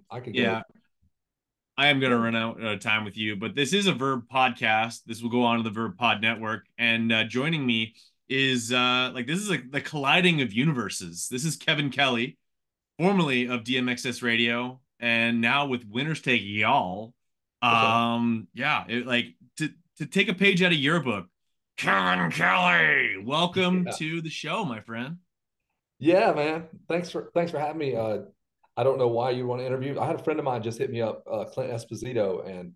I could go. Yeah, I am going to run out of time with you, but this is a Verb podcast. This will go on to the Verb Pod Network. And joining me is this is like the colliding of universes. This is Kevin Kelly, formerly of DMXS Radio, and now with Winner's Take Y'all. What's up? Yeah, to take a page out of your book, Kevin Kelly. Welcome Yeah. to the show, my friend. Yeah, man. Thanks for having me. I don't know why you want to interview. I had a friend of mine just hit me up, Clint Esposito, and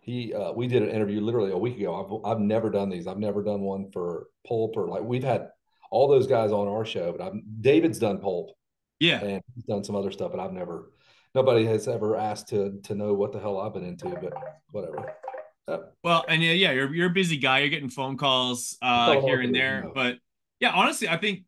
he we did an interview literally a week ago. I've never done these. I've never done one for Pulp or like we've had all those guys on our show, but David's done Pulp Yeah. and he's done some other stuff, but I've never. Nobody has ever asked to know what the hell I've been into, but whatever. Uh, Well, and yeah, you're a busy guy. You're getting phone calls here and telemarketer, you there, know. but yeah, honestly, I think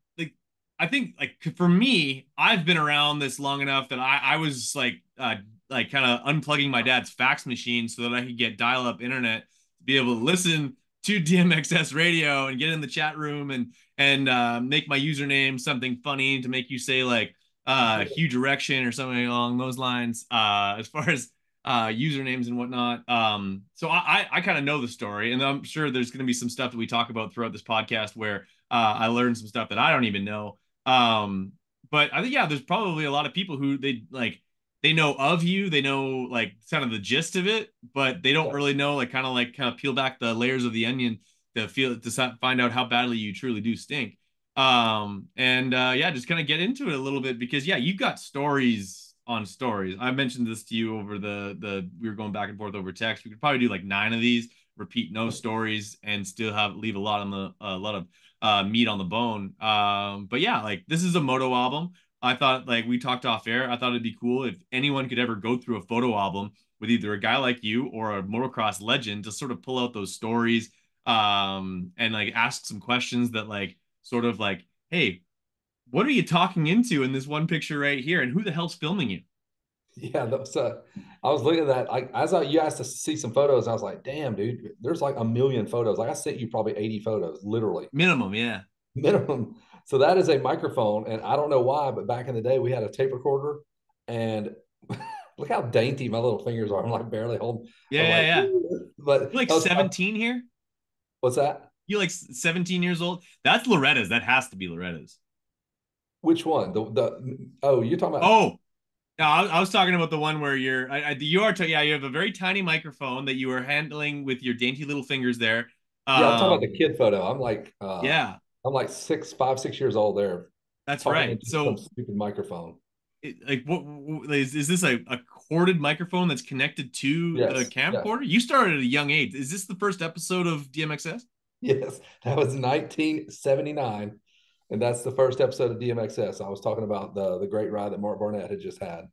like for me, I've been around this long enough that I was like kind of unplugging my dad's fax machine so that I could get dial-up internet to be able to listen to DMXS radio and get in the chat room and make my username something funny to make you say like huge erection or something along those lines. As far as usernames and whatnot. So I kind of know the story, and I'm sure there's going to be some stuff that we talk about throughout this podcast where I learned some stuff that I don't even know. But I think yeah, there's probably a lot of people who they know of you, they know like kind of the gist of it, but they don't Yeah. really know like kind of peel back the layers of the onion to find out how badly you truly do stink. And yeah, just kind of get into it a little bit because yeah, you've got stories on stories. I mentioned this to you over the we were going back and forth over text. We could probably do like 9 of these, repeat no stories, and still have leave a lot of meat on the bone. But yeah, like this is a Moto album. I thought like we talked off air. I thought it'd be cool if anyone could ever go through a photo album with either a guy like you or a motocross legend to sort of pull out those stories and like ask some questions that like sort of like, hey, what are you talking into in this one picture right here? And who the hell's filming you? Yeah, that was, I was looking at that. You asked to see some photos. I was like, damn, dude, there's like a million photos. Like I sent you probably 80 photos, literally Minimum, yeah. minimum. So that is a microphone, and I don't know why, but back in the day we had a tape recorder, and look how dainty my little fingers are. I'm like barely holding. Yeah, I'm yeah, like, yeah. but You're like 17 here? what's that? You're like 17 years old? That's Loretta's. That has to be Loretta's. Which one? The oh, you're talking about? Oh, no, I was talking about the one where yeah, you have a very tiny microphone that you are handling with your dainty little fingers there. Yeah, I'm talking about the Um, kid photo. yeah, I'm like 6, 5, 6 years old there, that's talking right. into some So, stupid microphone. like, is this a corded microphone that's connected to the Yes, yes, camcorder? You started at a young age. Is this the first episode of DMXS? yes. That was 1979, and that's the first episode of DMXS. I was talking about the great ride that Mark Barnett had just had.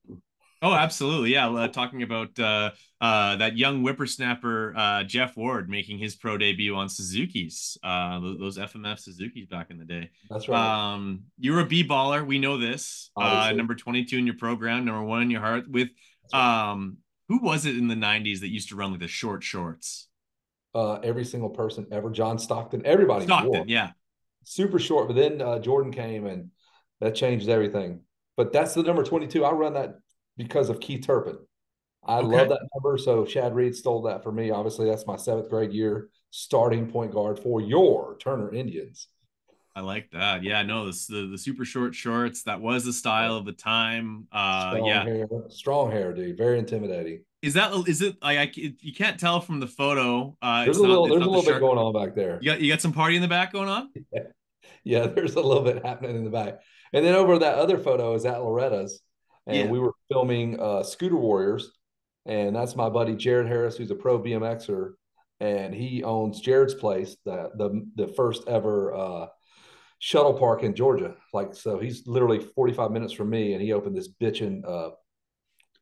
Oh, absolutely. Yeah. Talking about that young whippersnapper, Jeff Ward, making his pro debut on Suzuki's, those FMF Suzuki's back in the day. That's right. You're a B baller. We know this. Obviously, Number 22 in your program, number one in your heart. With that's right. um, who was it in the 90s that used to run like the short shorts? Every single person ever, John Stockton, everybody wore Stockton. Yeah. super short. But then Jordan came, and that changed everything. But that's the number 22. I run that because of Keith Turpin. I love Okay. that number. So Chad Reed stole that for me. Obviously, that's my seventh grade year starting point guard for your Turner Indians. I like that. Yeah, no, the super short shorts, that was the style of the time. Yeah. Strong hair, dude. Very intimidating. Is it like you can't tell from the photo. There's It's a not the little bit shark. going on back there. You got some party in the back going on? Yeah, yeah, there's a little bit happening in the back. And then over that other photo is at Loretta's, and Yeah. we were filming Scooter Warriors, and that's my buddy Jared Harris, who's a pro BMXer, and he owns Jared's Place, the first ever shuttle park in Georgia. Like, so he's literally 45 minutes from me, and he opened this bitchin'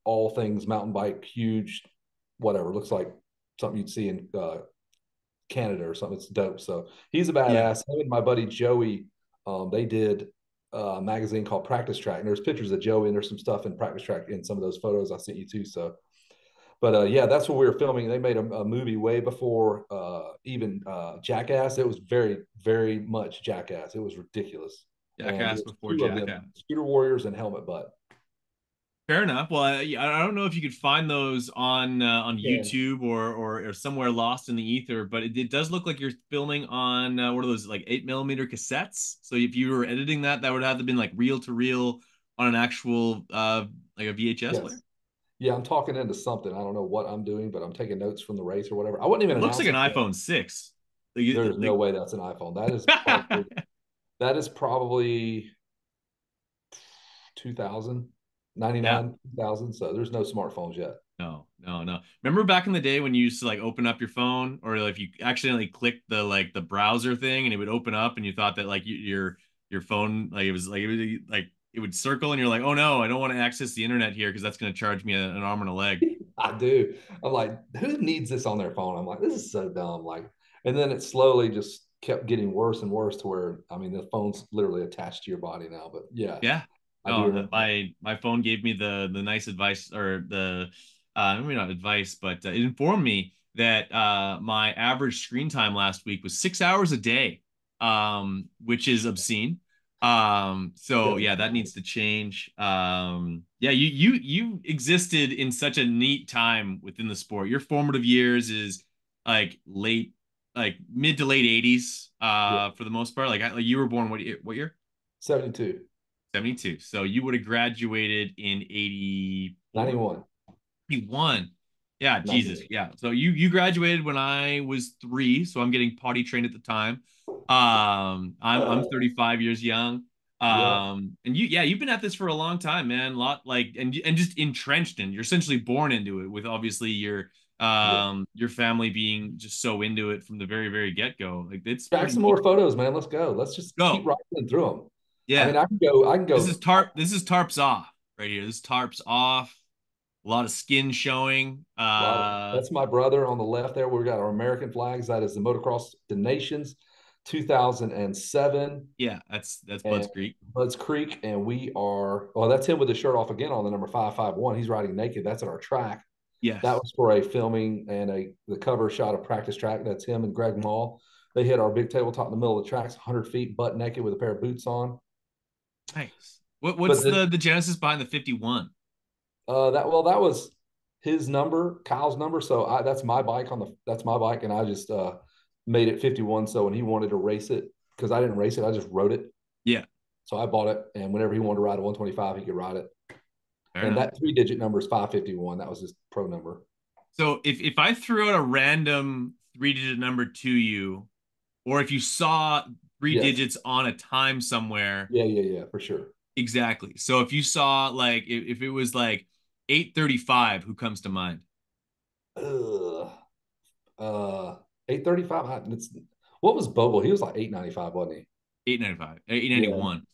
all things mountain bike, huge, whatever. Looks like something you'd see in Canada or something. It's dope. So he's a Yeah. badass. Him and my buddy Joey, they did a magazine called Practice Track, and there's pictures of Joey, and there's some stuff in Practice Track in some of those photos I sent you too. So, but yeah, that's what we were filming. They made a movie way before even Jackass. It was very, very much Jackass. It was ridiculous. And Jackass there's before two of Jackass. them: Scooter Warriors and Helmet Butt. Fair enough. Well, I don't know if you could find those on Yeah. YouTube or somewhere lost in the ether, but it does look like you're filming on what are those like 8 mm cassettes? So if you were editing that, that would have to been like reel to reel on an actual like a VHS player. Yes. Yeah, I'm talking into something. I don't know what I'm doing, but I'm taking notes from the race or whatever. I wasn't even It looks like an announcing yet. iPhone 6. There's no Like, way that's an iPhone. That is probably 2000, yeah. 2000. So there's no smartphones yet. No, no, no. Remember back in the day when you used to like open up your phone, or if you accidentally clicked the browser thing and it would open up, and you thought that like your phone like it was like it would circle, and you're like, oh no, I don't want to access the internet here because that's going to charge me an arm and a leg. I do. I'm like, who needs this on their phone? I'm like, this is so dumb. Like, and then it slowly just kept getting worse and worse to where, I mean, the phone's literally attached to your body now. But yeah, Yeah. I do No, remember that. my phone gave me the nice advice or the maybe not advice, but it informed me that my average screen time last week was 6 hours a day, which is obscene. So Definitely. yeah, that needs to change. Yeah, you existed in such a neat time within the sport. Your formative years is like like mid to late 80s, Yeah. for the most part. Like you were born what year? 72, 72. So you would have graduated in 84? 91, 81. Yeah, Jesus. 98. Yeah. So you graduated when I was 3, so I'm getting potty trained at the time. I'm 35 years young. Yeah. And you've been at this for a long time, man. Lot like and just entrenched in. You're essentially born into it with obviously Yeah. your family being just so into it from the very, very get-go. Like it's Back pretty some neat. more photos, man. Let's go. Let's just keep Go. rifling through them. I Yeah. mean, I can go. This is tarps off right here. This is tarps off. A lot of skin showing. That's my brother on the left there. We've got our American flags. That is the Motocross the Nations 2007 Yeah, that's and Bud's Creek. Budds Creek. And we are, well, that's him with his shirt off again on the number 551. He's riding naked. That's at our track. That Yes. was for a filming and the cover shot of practice track. That's him and Greg Mall. They hit our big tabletop in the middle of the tracks, 100 feet, butt naked with a pair of boots on. Nice. What's But the genesis behind the 51? that was his number, Kyle's number. So that's my bike that's my bike, and I just made it 51. So when he wanted to race it, because I didn't race it, I just rode it. Yeah, So I bought it, and whenever he wanted to ride a 125, he could ride it. fair And enough. that 3-digit number is 551. That was his pro number. So if I threw out a random 3-digit number to you, or if you saw three Yes. digits on a time somewhere, Yeah, yeah, yeah, for sure. exactly. So if you saw like if it was like 835, who comes to mind? Ugh. Uh, 835. What was Bogle? He was like 895, wasn't he? 895, Yeah, 891.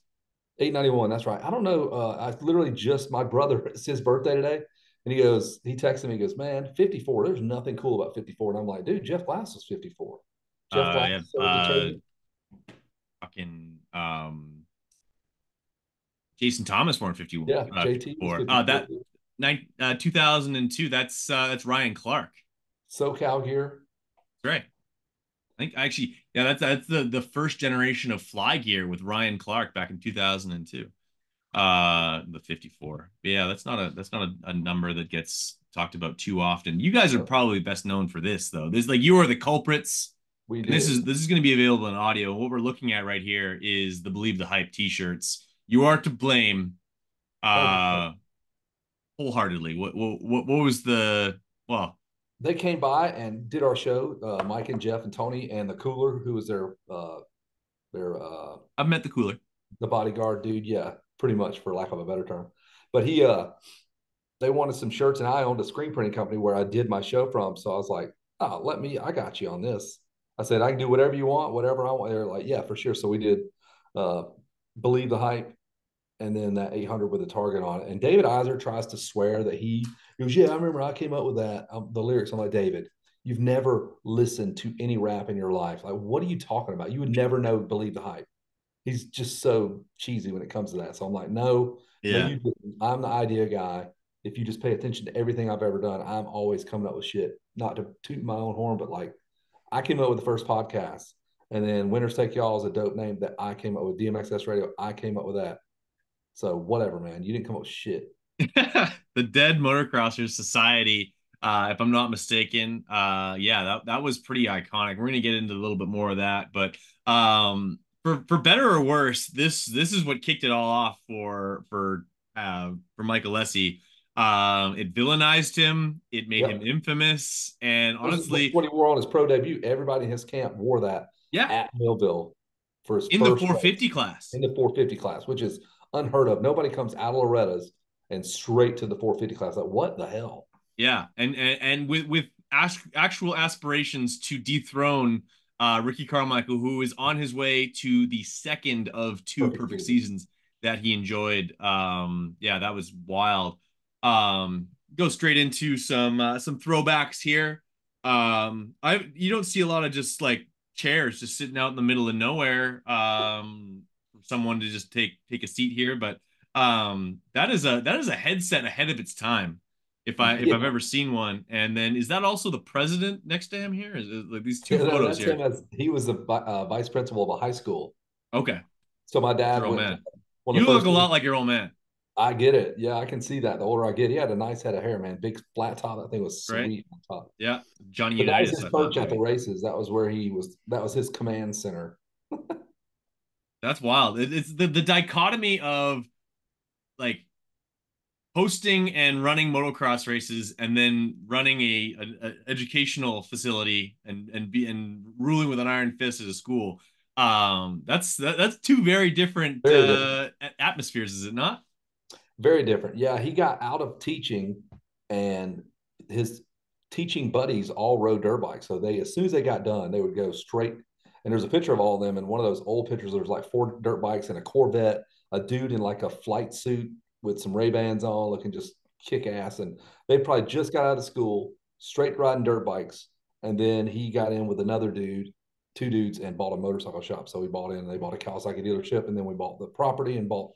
891. That's right. I don't know. I literally just my brother. It's his birthday today, and he texted me. He goes, "Man, 54. There's nothing cool about 54." And I'm like, "Dude, Jeff Glass was 54. Jeff Glass Yeah, was determined." fucking Jason Thomas born 50, Yeah, JT was 54. 54. That 2002. That's Ryan Clark. SoCal gear. That's right. I think actually, yeah, that's the first generation of fly gear with Ryan Clark back in 2002. The 54. But yeah, that's not a number that gets talked about too often. You guys are probably best known for this though. This like you are the culprits. We And did. this is going to be available in audio. What we're looking at right here is the Believe the Hype t-shirts. You are to blame Oh, uh wholeheartedly. What was the well, they came by and did our show. Mike and Jeff and Tony and the Cooler, who was their I've met the cooler. the bodyguard dude. Yeah, pretty much for lack of a better term. But they wanted some shirts, and I owned a screen printing company where I did my show from. So I was like, "Oh, I got you on this." I said, "I can do whatever you want, whatever I want." They're like, "Yeah, for sure." So we did, uh, Believe the Hype, and then that 800 with a target on it. And David Iser tries to swear that he goes, "Yeah, I remember I came up with that." The lyrics. I'm like, David, you've never listened to any rap in your life. Like, what are you talking about? You would never know Believe the Hype. He's just so cheesy when it comes to that. So I'm like, no, no, Yeah. you didn't. I'm the idea guy. If you just pay attention to everything I've ever done, I'm always coming up with shit. Not to toot my own horn, but like I came up with the first podcast. And then Winners Take Y'all is a dope name that I came up with. DMXS Radio, I came up with that. So whatever, man. You didn't come up with shit. The Dead Motocrossers Society, if I'm not mistaken. Yeah, that was pretty iconic. We're gonna get into a little bit more of that, but for better or worse, this is what kicked it all off for Michael Lessie. It villainized him. It made him Yep. infamous, and That's honestly, what he wore on his pro debut. Everybody in his camp wore that yeah, at Millville for his in the first race 450 class. in the 450 class, which is unheard of. Nobody comes out of Loretta's and straight to the 450 class. Like, what the hell? Yeah, and with actual aspirations to dethrone Ricky Carmichael, who is on his way to the second of two Perfect perfect season. seasons that he enjoyed. Yeah, that was wild. Go straight into some throwbacks here. I You don't see a lot of just like chairs just sitting out in the middle of nowhere. For someone to just take a seat here, but that is a headset ahead of its time if I've Yeah, ever seen one. And then is that also the president next to him here? Is it like these two yeah, no, photos that's him here? as he was the vice principal of a high school. Okay, So my that's your dad old went man. one of You the look first a things. lot like your old man, I get it. Yeah, I can see that. The older I get, he had a nice head of hair, man. Big flat top. That thing was right? sweet on top. Yeah, Johnny But that was Unitas, his I thought perch at the maybe. races. That was where he was. That was his command center. That's wild. It's the dichotomy of like hosting and running motocross races and then running a educational facility and ruling with an iron fist at a school. That's two very different Very different. atmospheres, is it not? Very different. Yeah, he got out of teaching, and his teaching buddies all rode dirt bikes. So they, as soon as they got done, they would go straight. And there's a picture of all of them. And one of those old pictures, there was like four dirt bikes and a Corvette, a dude in like a flight suit with some Ray Bans on, looking just kick ass. And they probably just got out of school, straight riding dirt bikes. And then he got in with another dude, two dudes, and bought a motorcycle shop. So we bought in. They bought a Kawasaki dealership, and then we bought the property and bought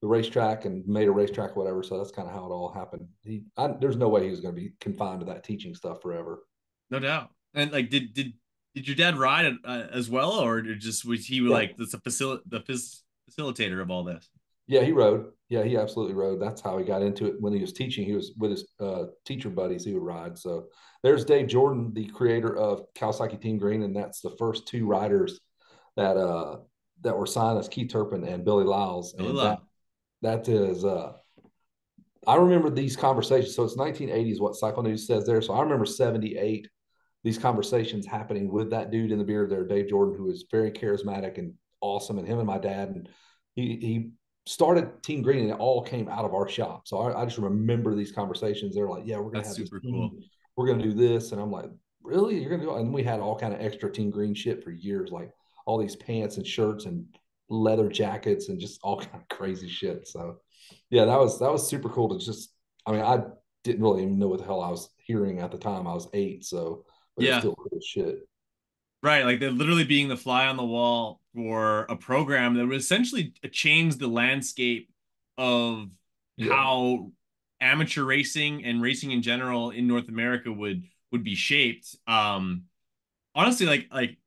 the racetrack and made a racetrack, whatever. So that's kind of how it all happened. There's no way he was going to be confined to that teaching stuff forever. No doubt. And like, did your dad ride as well, or just was he Yeah, like facilitator of all this? yeah, he rode. Yeah, he absolutely rode. That's how he got into it. When he was teaching, he was with his teacher buddies. He would ride. So there's Dave Jordan, the creator of Kawasaki Team Green, and that's the first two riders that that were signed as Keith Turpin and Billy Lyles, Really and loud. that is I remember these conversations. So it's 1980s, what Cycle News says there. So I remember 78, these conversations happening with that dude in the beard there, Dave Jordan, who is very charismatic and awesome, and him and my dad. And he started Team Green, and it all came out of our shop. So I just remember these conversations. They're like, yeah, we're going to That's have this super team. cool. We're going to do this. And I'm like, really? You're going to do it? And we had all kind of extra Team Green shit for years, like all these pants and shirts and leather jackets and just all kind of crazy shit. So yeah, that was super cool to just. I mean, I didn't really even know what the hell I was hearing at the time. I was 8, so but it was Yeah. still cool shit. Right, like they're literally being the fly on the wall for a program that would essentially change the landscape of Yeah, how amateur racing and racing in general in North America would be shaped. Honestly, like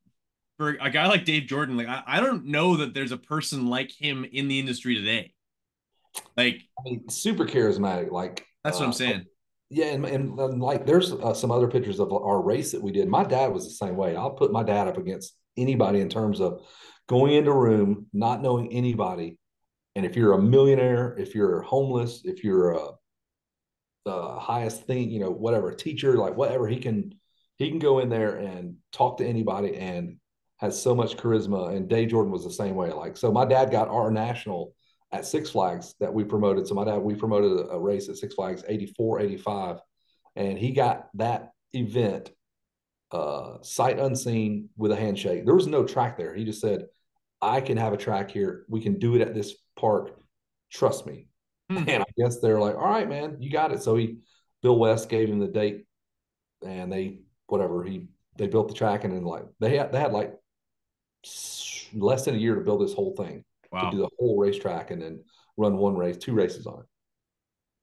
for a guy like Dave Jordan, like I don't know that there's a person like him in the industry today. Like I mean, super charismatic. Like, that's what I'm saying. yeah, and like, there's some other pictures of our race that we did. My dad was the same way. I'll put my dad up against anybody in terms of going into a room, not knowing anybody, and if you're a millionaire, if you're homeless, if you're the highest thing, whatever, teacher, like whatever, he can go in there and talk to anybody and has so much charisma. And Dave Jordan was the same way. Like, so my dad got our national at Six Flags that we promoted. So we promoted a race at Six Flags 84, 85, and he got that event sight unseen with a handshake. There was no track there. He just said, I can have a track here. We can do it at this park. Trust me. Hmm. And I guess they're like, all right, man, you got it. So Bill West gave him the date, and whatever, they built the track, and then like they had like less than a year to build this whole thing, to do Wow. the whole racetrack, and then run one race, two races on it.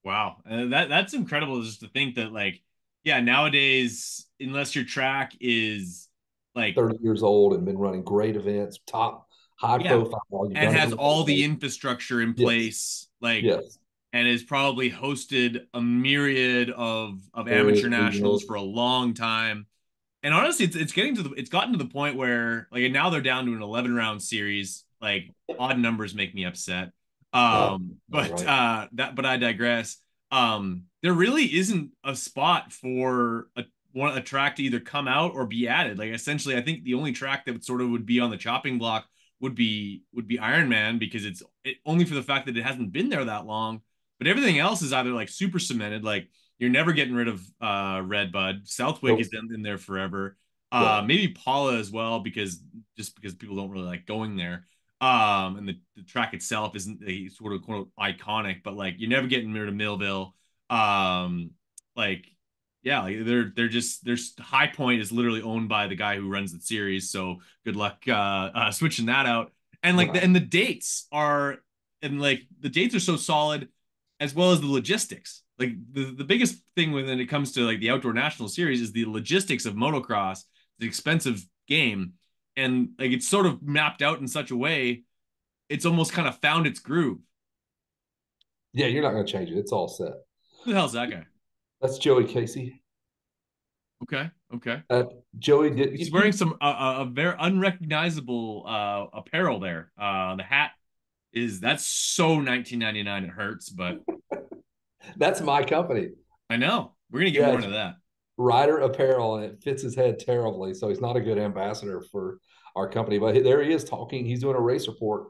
Wow. That's incredible just to think that like yeah, nowadays unless your track is like 30 years old and been running great events, top high yeah, profile. You've and done it has for all the decades. infrastructure in Yes, place like yes. and has probably hosted a myriad of amateur nationals for a long time. And honestly, it's getting to the it's gotten to the point where like now they're down to an 11 round series. Like odd numbers make me upset. Oh, But right. but I digress. There really isn't a spot for a track to either come out or be added. Like essentially, I think the only track that sort of would be on the chopping block would be Ironman because only for the fact that it hasn't been there that long. But everything else is either like super cemented, like you're never getting rid of Red Bud. Southwick is Nope. in there forever. Yeah. Maybe Paula as well because people don't really like going there. And the track itself isn't a sort of quote iconic, but like you're never getting rid of Millville. Um, like yeah, like they're just their High Point is literally owned by the guy who runs the series. So good luck switching that out. And like Right. and the dates are and like the dates are so solid as well as the logistics. Like the biggest thing when it comes to like the outdoor national series is the logistics of motocross, the expensive game, and like it's sort of mapped out in such a way it's almost kind of found its groove. Yeah, you're not going to change it. It's all set. Who the hell's that guy? That's Joey Casey. Okay, okay. Uh, Joey did. He's wearing some a very unrecognizable apparel there. The hat is that's so 1999 it hurts, but That's my company. I know we're gonna get Yeah, more it's into that. Rider Apparel, and it fits his head terribly. So he's not a good ambassador for our company. But there he is talking. He's doing a race report,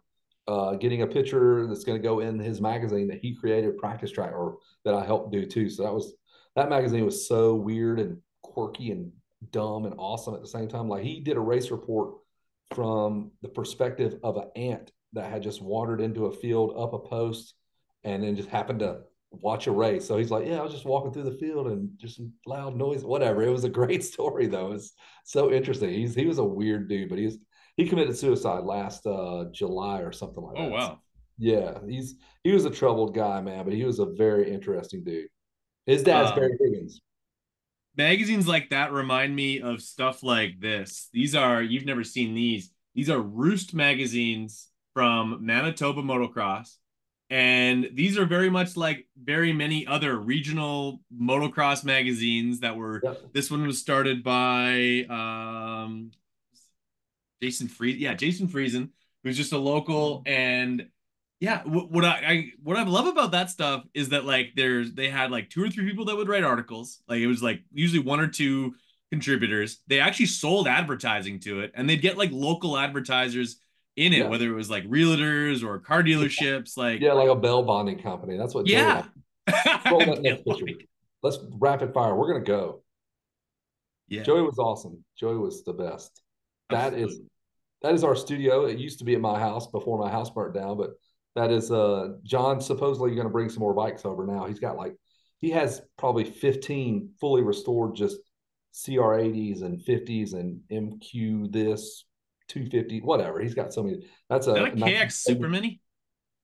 getting a picture that's going to go in his magazine that he created, Practice Track, or that I helped do too. So that magazine was so weird and quirky and dumb and awesome at the same time. Like he did a race report from the perspective of an ant that had just wandered into a field up a post and then just happened to watch a race. So he's like, yeah, I was just walking through the field and just some loud noise, whatever. It was a great story though. It's so interesting. He was a weird dude, but he committed suicide last July or something like Oh that. wow. Yeah, he was a troubled guy, man, but he was a very interesting dude. His dad's Um, Barry Higgins. Magazines like that remind me of stuff like this. These are, you've never seen these. These are Roost magazines from Manitoba Motocross. And these are very much like very many other regional motocross magazines that were, Yep. this one was started by Jason Friesen, who's just a local. And yeah, what I love about that stuff is that like they had like two or three people that would write articles. Like it was like usually one or two contributors. They actually sold advertising to it, and they'd get like local advertisers in it, Yeah. whether it was like realtors or car dealerships. Like Yeah, like a bell bonding company. That's what Joey had. yeah, Roll that next picture. Let's rapid fire. We're gonna go. yeah, Joey was awesome. Joey was the best. That is absolutely. that is our studio. It used to be at my house before my house burnt down, but that is John supposedly going to bring some more bikes over now. He has probably 15 fully restored just CR80s and 50s and MQ this 250 whatever. He's got so many. That's Is that a a KX Super 1970. Mini?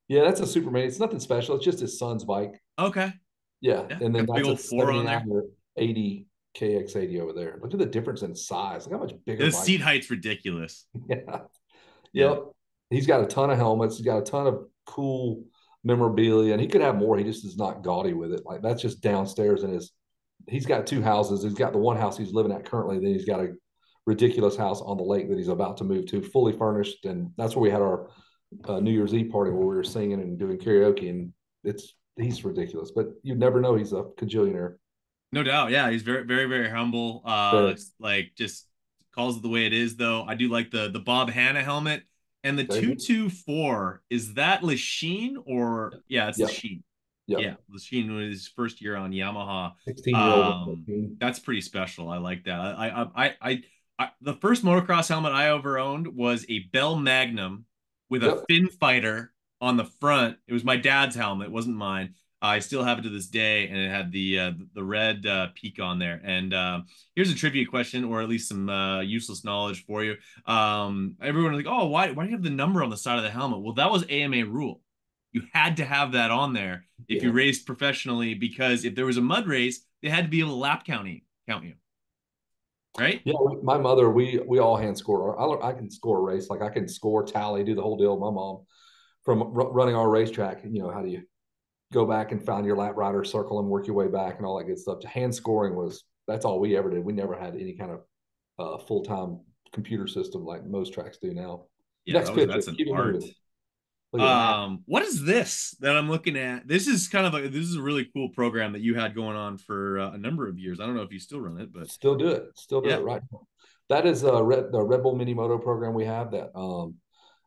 Yeah, that's a Superman. It's nothing special. It's just his son's bike. Okay, Yeah, yeah, and then got the big that's a old four on 79 there. or 80 KX80 over there. Look at the difference in size. Look how much bigger The bike. seat height's ridiculous. Yeah. Yeah. Yep. He's got a ton of helmets. He's got a ton of cool memorabilia, and he could have more. He just is not gaudy with it. Like that's just downstairs in his. He's got two houses. He's got the one house he's living at currently. Then he's got a ridiculous house on the lake that he's about to move to, fully furnished, and that's where we had our New Year's Eve party where we were singing and doing karaoke. And he's ridiculous, but you never know he's a cajillionaire. No doubt. Yeah, he's very, very, very humble. Very. Like just calls it the way it is, though. I do like the Bob Hanna helmet and the There you go. 224. Is that Lachine or yeah, it's Yep. Lachine. Yep. Yeah, Lachine was his first year on Yamaha. 16-year-old. That's pretty special. I like that. The first motocross helmet I ever owned was a Bell Magnum with a Yep. fin fighter on the front. It was my dad's helmet, it wasn't mine. I still have it to this day, and it had the red peak on there. And here's a trivia question, or at least some useless knowledge for you. Everyone was like, "Oh, why do you have the number on the side of the helmet?" Well, that was AMA rule. You had to have that on there if you Yeah. raced professionally, because if there was a mud race, they had to be able to count you, right? Yeah, my mother, we all hand score. I can score a race, like I can score, tally, do the whole deal. My mom, from running our racetrack, how do you? go back and find your lap rider, circle and work your way back and all that good stuff. Hand scoring was that's all we ever did. We never had any kind of full time computer system like most tracks do now. Yeah, Next picture, that's an keep it art. moving. Look at that. What is this that I'm looking at? This is kind of this is a really cool program that you had going on for a number of years. I don't know if you still run it, but Still do it. Still do it yeah. right now. That is the Red Bull Mini Moto program we have. That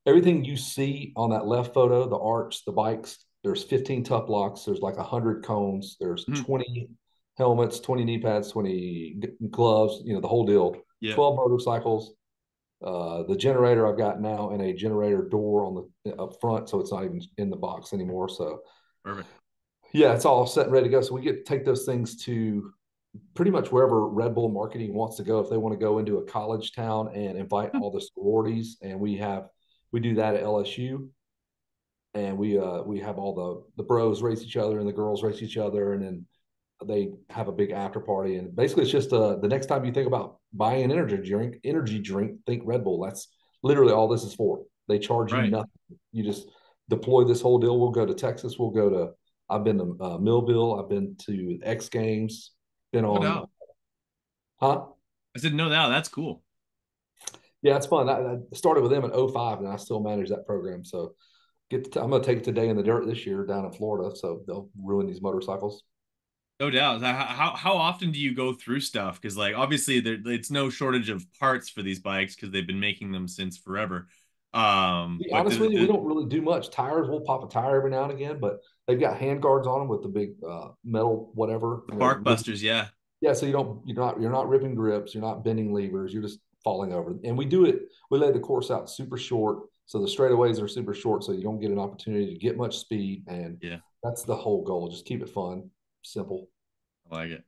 everything you see on that left photo, the arcs, the bikes. There's 15 tuck blocks. There's like 100 cones. There's Mhm. 20 helmets, 20 knee pads, 20 gloves. You know the whole deal. Yeah, 12 motorcycles. The generator I've got now and a generator door on the up front, so it's not even in the box anymore. So perfect. yeah, it's all set and ready to go. So we get to take those things to pretty much wherever Red Bull marketing wants to go. If they want to go into a college town and invite all the sororities, and we do that at LSU, and we have all the bros race each other and the girls race each other, and then they have a big after party. And basically, it's just the next time you think about buying an energy drink, think Red Bull. That's literally all this is for. They charge you Right. nothing. You just deploy this whole deal. We'll go to Texas. We'll go to. I've been to Millville. I've been to X Games. Been No on, doubt. huh? I said no doubt. That's cool. Yeah, it's fun. I started with them in '05, and I still manage that program. So I'm going to take it today in the dirt this year down in Florida. So they'll ruin these motorcycles. No doubt. How often do you go through stuff? Because like obviously it's no shortage of parts for these bikes because they've been making them since forever. To be But honest with you, we don't really do much. Tires, we'll pop a tire every now and again, but they've got hand guards on them with the big metal whatever. the bark busters, yeah, Yeah, so you're not ripping grips, you're not bending levers, you're just falling over. And we do it. We lay the course out super short, so the straightaways are super short, so you don't get an opportunity to get much speed. And yeah, that's the whole goal. Just keep it fun, simple. I like it.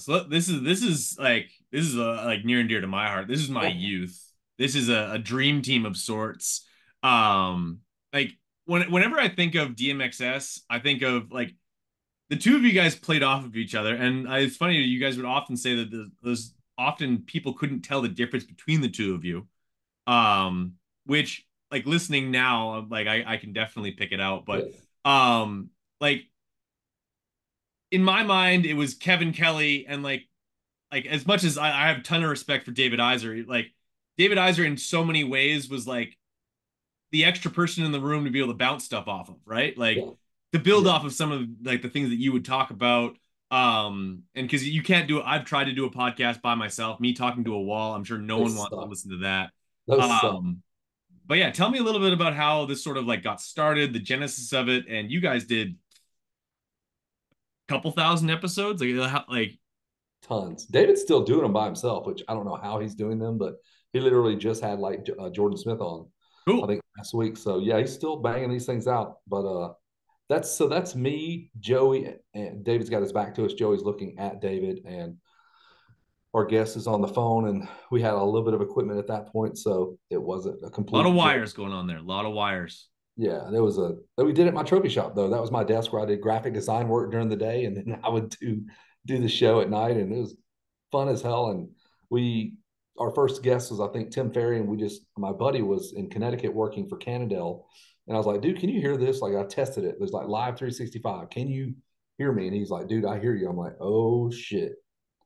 So this is like near and dear to my heart. This is my Yeah, youth. This is a dream team of sorts. Like whenever I think of DMXS, I think of like the two of you guys played off of each other, and it's funny you guys would often say that those often people couldn't tell the difference between the two of you. Which like listening now, like I can definitely pick it out, but yeah, um, like in my mind, it was Kevin Kelly and like as much as I have a ton of respect for David Iser, like David Iser in so many ways was like the extra person in the room to be able to bounce stuff off of, right? Like yeah, to build yeah. off of some of like the things that you would talk about. And because you can't do it, I've tried to do a podcast by myself, me talking to a wall. I'm sure no They one wants to suck. listen to that. Those suck. Um, but yeah, tell me a little bit about how this sort of like got started, the genesis of it, and you guys did a couple thousand episodes, like Tons. David's still doing them by himself, which I don't know how he's doing them, but he literally just had like Jordan Smith on, I cool. think last week. So yeah, he's still banging these things out. But that's me, Joey, and David's got his back to us. Joey's looking at David, and our guest is on the phone, and we had a little bit of equipment at that point, so it wasn't a A lot of complete joke. wires going on there. A lot of wires. Yeah, there was a that we did at my trophy shop though. That was my desk where I did graphic design work during the day, and then I would do the show at night, and it was fun as hell. And we our first guest was I think Tim Ferry, and we just my buddy was in Connecticut working for Cannondale, and I was like, dude, can you hear this? Like I tested it. There's like live 365. Can you hear me? And he's like, dude, I hear you. I'm like, oh shit.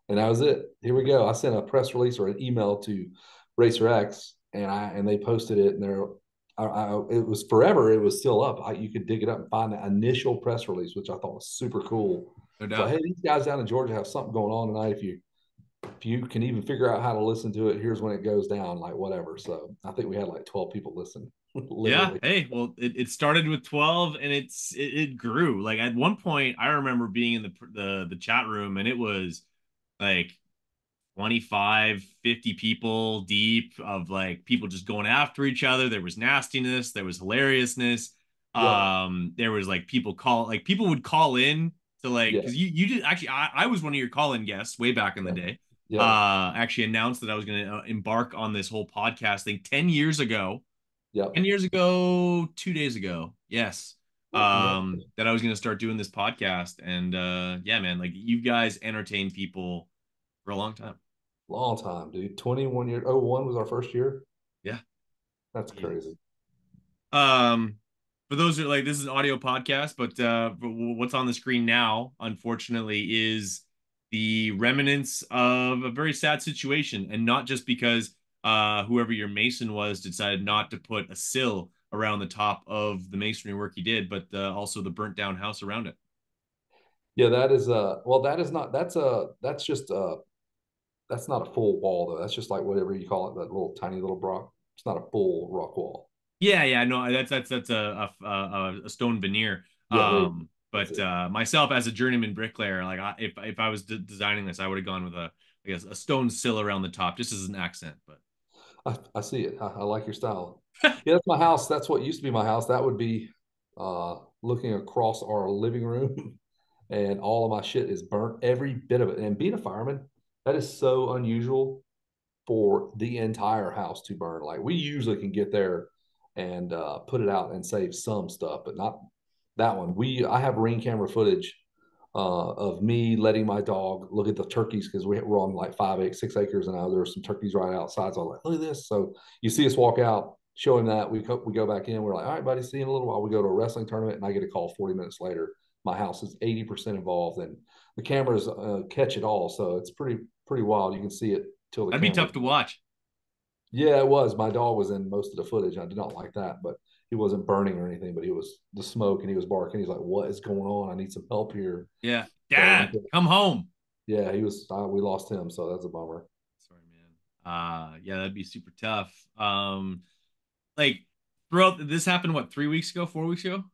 And that was it. Here we go. I sent a press release or an email to Racer X, and they posted it, and it was forever. It was still up. You could dig it up and find the initial press release, which I thought was super cool. No It's like, doubt. hey, these guys down in Georgia have something going on tonight. If you can even figure out how to listen to it, here's when it goes down, like whatever. So I think we had like 12 people listen, Yeah. literally. Hey, well, it started with 12 and it grew. Like at one point, I remember being in the chat room and it was like 25, 50 people deep of like people just going after each other. There was nastiness, there was hilariousness. Yep. There was like people would call in to like Yeah. because you did actually I was one of your call-in guests way back in the Yeah. day. Yep. Actually announced that I was going to embark on this whole podcast thing 10 years ago. 10 Yep. years ago, 2 days ago. Yes. Well, congratulations. That I was going to start doing this podcast. And yeah, man, like you guys entertain people for a long time. Long time, dude. 21 years. Oh, one was our first year. Yeah. That's Jesus. crazy. Um, for those who like this is an audio podcast, but what's on the screen now, unfortunately, is the remnants of a very sad situation, and not just because whoever your mason was decided not to put a sill around the top of the masonry work he did, but also the burnt down house around it. Yeah, that is well, that is not that's just that's not a full wall though. That's just like whatever you call it, that little tiny little block. It's not a full rock wall. Yeah, yeah, no, that's a stone veneer. Yeah, there that's But it. myself as a journeyman bricklayer, like if I was designing this, I would have gone with I guess a stone sill around the top just as an accent. But I see it. I like your style. Yeah, that's my house. That's what used to be my house. That would be looking across our living room, and all of my shit is burnt, every bit of it. And being a fireman, that is so unusual for the entire house to burn. Like we usually can get there and put it out and save some stuff, but not that one. I have ring camera footage of me letting my dog look at the turkeys because we're on like 6 acres, and there were some turkeys right outside. So I was like, look at this. So you see us walk out, show him that. We go back in. We're like, all right, buddy, see you in a little while. We go to a wrestling tournament, and I get a call 40 minutes later. My house is 80% involved, and the cameras catch it all. So it's pretty wild. You can see it till the that'd be cameras. tough to watch. Yeah, it was. My dog was in most of the footage. I did not like that, but he wasn't burning or anything. But he was the smoke, and he was barking. He's like, "What is going on? I need some help here." Yeah, So Dad, come home. yeah, he was. We lost him, so that's a bummer. Sorry, man. Yeah, that'd be super tough. Like throughout this happened what 3 weeks ago, 4 weeks ago?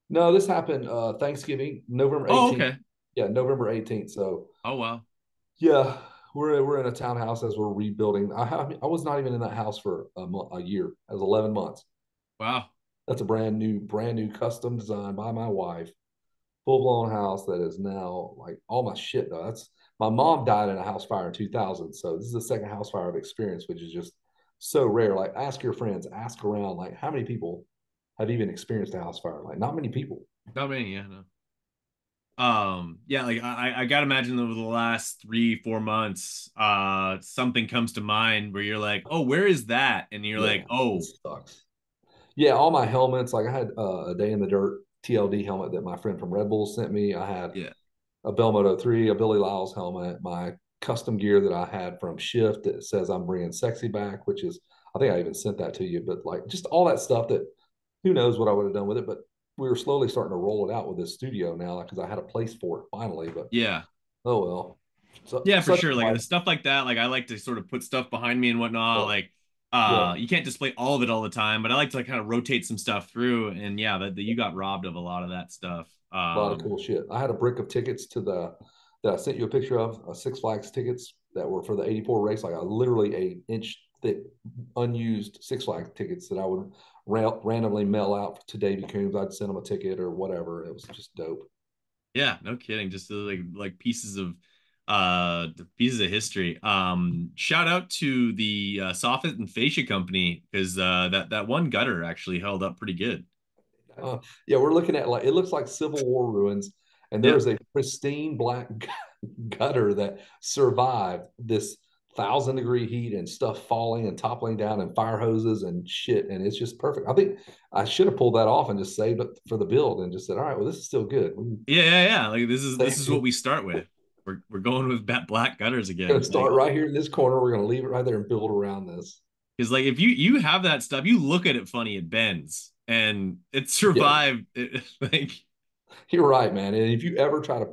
No, this happened Thanksgiving, November Oh, 18th. okay. Yeah, November 18th. So Oh, wow. yeah, we're in a townhouse as we're rebuilding. I was not even in that house for a year. It was 11 months. Wow. That's a brand new custom design by my wife. Full blown house that is now like all my shit though. That's my mom died in a house fire in 2000, so this is the second house fire I've experienced, which is just so rare. Like, ask your friends, ask around, like how many people have even experienced a house fire? Like, not many people. Not many, yeah, no. Yeah, like I gotta imagine over the last 3, 4 months, something comes to mind where you're like, oh, where is that? And you're Yeah, like, it oh, sucks. Yeah, all my helmets. Like, I had a day in the dirt TLD helmet that my friend from Red Bull sent me. I had yeah, a Moto 3, a Billy Lyles helmet, my custom gear that I had from Shift that says I'm bringing sexy back, which is, I think I even sent that to you, but like just all that stuff that who knows what I would have done with it. But we were slowly starting to roll it out with this studio now because I had a place for it finally. But yeah. oh well. So Yeah, for such sure. Like life. the stuff like that, like I like to sort of put stuff behind me and whatnot. Yeah. Like Yeah. you can't display all of it all the time, but I like to like kind of rotate some stuff through. And yeah, that you got robbed of a lot of that stuff. A lot of cool shit. I had a brick of tickets to the that I sent you a picture of Six Flags tickets that were for the '84 race. Like, I literally a inch thick unused Six Flags tickets that I would randomly mail out to Davey Coombs. I'd send him a ticket or whatever. It was just dope. Yeah, no kidding. Just like pieces of history. Shout out to the soffit and fascia company because that one gutter actually held up pretty good. Yeah, we're looking at, like, it looks like Civil War ruins, and there Yeah. is a pristine black gutter that survived this 1,000-degree heat and stuff falling and toppling down and fire hoses and shit, and it's just perfect. I think I should have pulled that off and just saved it for the build and just said, all right, well, this is still good. We Yeah, yeah, yeah. Like this is what are we start with. We're going with black gutters going to again. start Like right here in this corner. We're going to leave it right there and build around this. because like if you have that stuff, you look at it funny, it bends and it Yeah, survived. Like you're right, man. And if you ever try to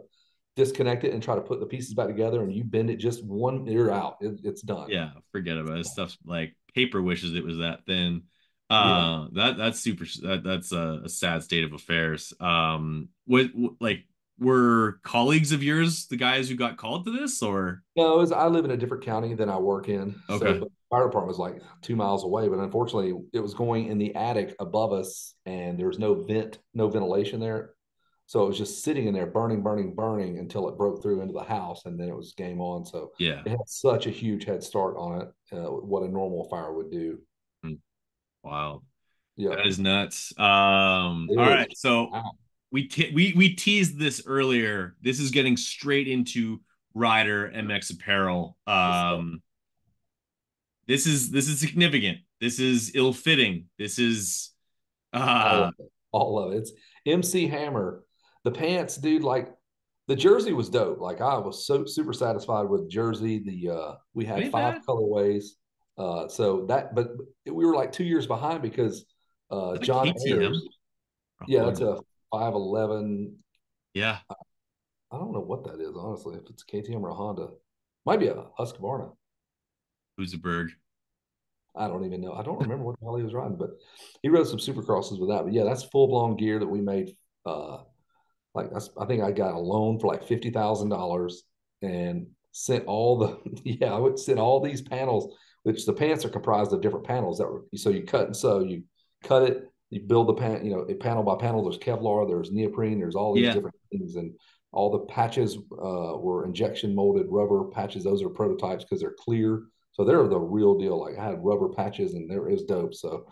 disconnect it and try to put the pieces back together and you bend it just one, you're out. It's done. yeah, forget about it. Stuff's like paper wishes it was that thin. Yeah. That's super. That's a sad state of affairs. Like were colleagues of yours the guys who got called to this or No, I live in a different county than I work in. So, okay? but the fire department was like 2 miles away. But unfortunately, it was going in the attic above us, and there was no ventilation there. So it was just sitting in there, burning, burning, burning until it broke through into the house, and then it was game on. So Yeah. it had such a huge head start on it, what a normal fire would do. Hmm. Wow. Yeah, That is nuts. it All is. right. So Wow. we teased this earlier. This is getting straight into Rider MX apparel. This is significant. This is ill-fitting. This is All uh of it. all of it. It's MC Hammer. The pants, dude, like the jersey was dope. Like I was so super satisfied with jersey. We It had ain't five bad. colorways. So that but we were like 2 years behind because Is that a John KTM? Ayers, yeah, that's Probably. a 511. Yeah. I don't know what that is, honestly, if it's a KTM or a Honda. Might be a Husqvarna. Husaberg. I don't even know. I don't remember what the hell he was riding, but he rode some supercrosses with that. But yeah, that's full blown gear that we made. Like I think I got a loan for like $50,000 and sent all the yeah, I would send all these panels, which the pants are comprised of different panels that were so you cut and sew, you cut it, you build the pan, panel by panel. There's Kevlar, there's neoprene, there's all these Yeah. different things, and all the patches were injection molded rubber patches. Those are prototypes because they're clear, so they're the real deal. Like I had rubber patches, and there is dope. So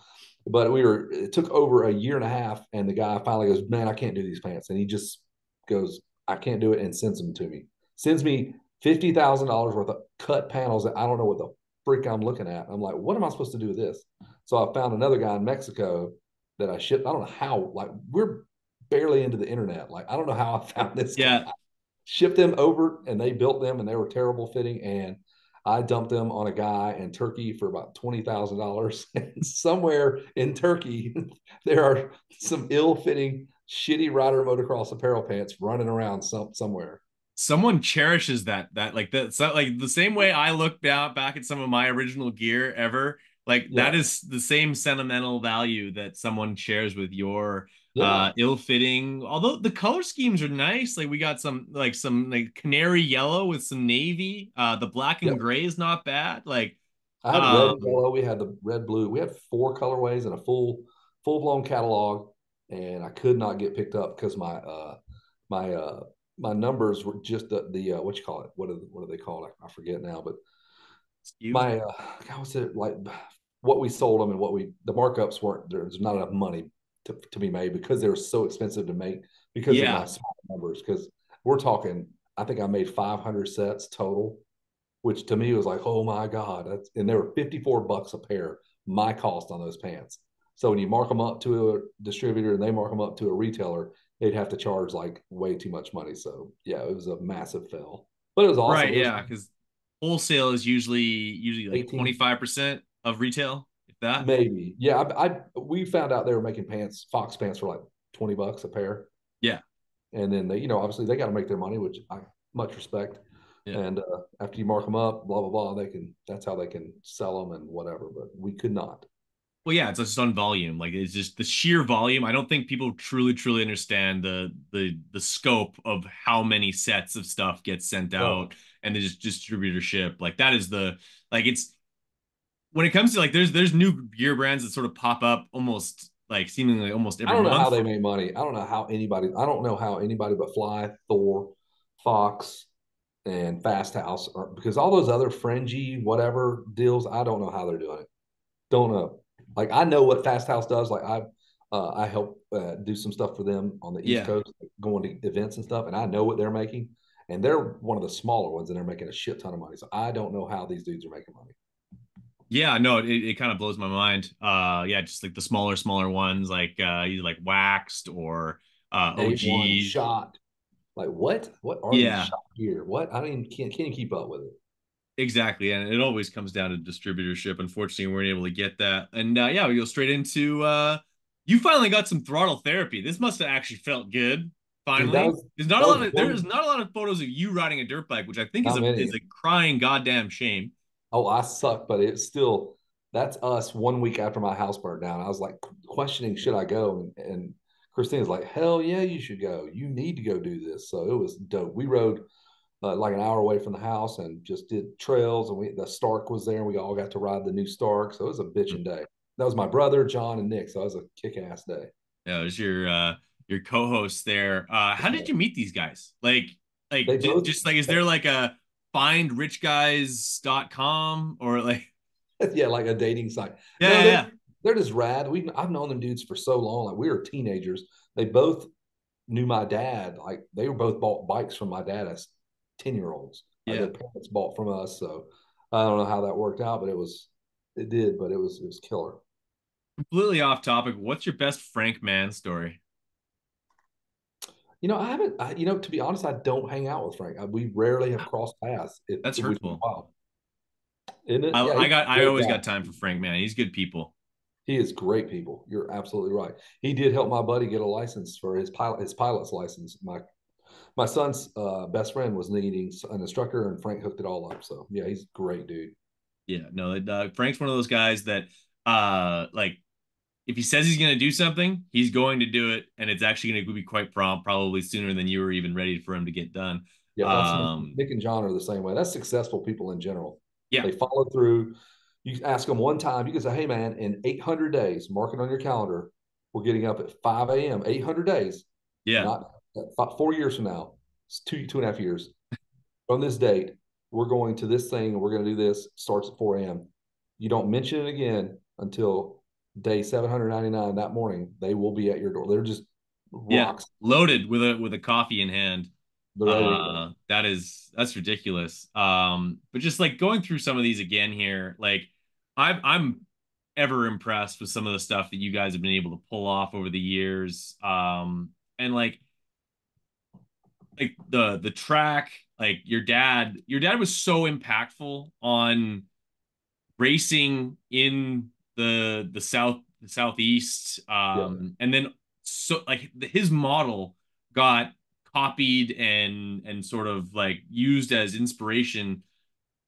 but it took over a year and a half, and the guy finally goes, "Man, I can't do these pants," and he just goes, "I can't do it," and sends them to me. Sends me $50,000 worth of cut panels that I don't know what the freak I'm looking at. I'm like, what am I supposed to do with this? So I found another guy in Mexico that I shipped. I don't know how. Like we're barely into the internet. Like I don't know how I found this guy. Yeah. Shipped them over, and they built them, and they were terrible fitting, and I dumped them on a guy in Turkey for about $20,000. And somewhere in Turkey, there are some ill-fitting, shitty rider motocross apparel pants running around somewhere. Someone cherishes that like that so like the same way I look back at some of my original gear ever, like that Yeah, is the same sentimental value that someone shares with your yeah, ill-fitting, although the color schemes are nice. Like we got some like canary yellow with some navy, the black and yep. gray is not bad. Like I had red and um yellow. We had the red, blue. We had four colorways and a full blown catalog, and I could not get picked up because my my numbers were just the what you call it? What do they call it? I forget now, but skew. my how was it like what we sold them and what we the markups weren't there's not enough money to be made because they were so expensive to make because of my Yeah. small numbers because we're talking I think I made 500 sets total, which to me was like, oh my god, that's and they were $54 a pair, my cost on those pants. So when you mark them up to a distributor and they mark them up to a retailer, they'd have to charge like way too much money. So yeah, it was a massive fail, but it was awesome. Right, It was yeah, because wholesale is usually like 18. 25% of retail, if that. Maybe. Yeah, we found out they were making pants, Fox pants for like $20 a pair. Yeah. And then they, obviously they got to make their money, which I much respect. Yeah. And after you mark them up, blah blah blah, that's how they can sell them and whatever. But we could not. Well, yeah, it's just on volume. Like it's just the sheer volume. I don't think people truly understand the scope of how many sets of stuff get sent No, out and the just distributorship. Like that is the like it's when it comes to like there's new gear brands that sort of pop up almost like seemingly almost I every don't know how month. they make money. I don't know how anybody but Fly, Thor, Fox, and Fast House are because all those other fringy whatever deals, I don't know how they're doing it. Don't know. Like I know what Fast House does. Like I help do some stuff for them on the East Yeah. Coast, like going to events and stuff, and I know what they're making. And they're one of the smaller ones, and they're making a shit ton of money. So I don't know how these dudes are making money. Yeah, no, it kind of blows my mind. Yeah, just like the smaller ones, like either like waxed or A1 OGs. shot. Like what? What are these Yeah, shot here? What? I don't even can't even keep up with it. exactly. And it always comes down to distributorship. Unfortunately, we weren't able to get that. And yeah, we go straight into you finally got some throttle therapy. This must have actually felt good. Dude, Finally. that was There is one not a lot of photos of you riding a dirt bike, which I think not is many. a crying goddamn shame. Oh, I suck, but it's still that's us 1 week after my house burned down. I was like questioning should I go, and Christina's like, hell yeah, you should go. You need to go do this. So it was dope. We rode like an hour away from the house and just did trails, and the Stark was there, and we all got to ride the new Stark. So it was a bitching day. That was my brother, John, and Nick. So it was a kick ass day. Yeah, it was your co-host there. How did you meet these guys? They both, just like is there like a findrichguys.com or like yeah, like a dating site. yeah, No, yeah, yeah. they're just rad. I've known them dudes for so long. Like we were teenagers. They both knew my dad. Like they were both bought bikes from my dad as 10-year olds. Like Yeah. their parents bought from us. So I don't know how that worked out, but it did, but it was killer. Completely off topic. What's your best Frank Mann story? I haven't. To be honest, I don't hang out with Frank. We rarely have crossed paths, That's which is hurtful. wild, isn't it? Yeah, he's a I great always guy. got time for Frank Mann. He's good people. He is great people. You're absolutely right. He did help my buddy get a license for his pilot's license. My son's best friend was needing an instructor, and Frank hooked it all up. So yeah, he's a great dude. Yeah, no, Frank's one of those guys that, like, if he says he's going to do something, he's going to do it, and it's actually going to be quite prompt, probably sooner than you were even ready for him to get done. Yeah, that's Um, Nick and John are the same way. That's successful people in general. yeah, They follow through. You ask them one time, you can say, "Hey man, in 800 days, mark it on your calendar. We're getting up at 5 a.m. 800 days, yeah, not 4 years from now. It's 2.5 years from this date. We're going to this thing and we're going to do this. Starts at 4 a.m. You don't mention it again until day 799 that morning. They will be at your door. They're just yeah, rocks. loaded with a coffee in hand. They're ready to go. That's ridiculous. But just like going through some of these again here, like I'm ever impressed with some of the stuff that you guys have been able to pull off over the years. And like the track, like your dad was so impactful on racing in the southeast, Yeah. and then so like his model got copied and sort of like used as inspiration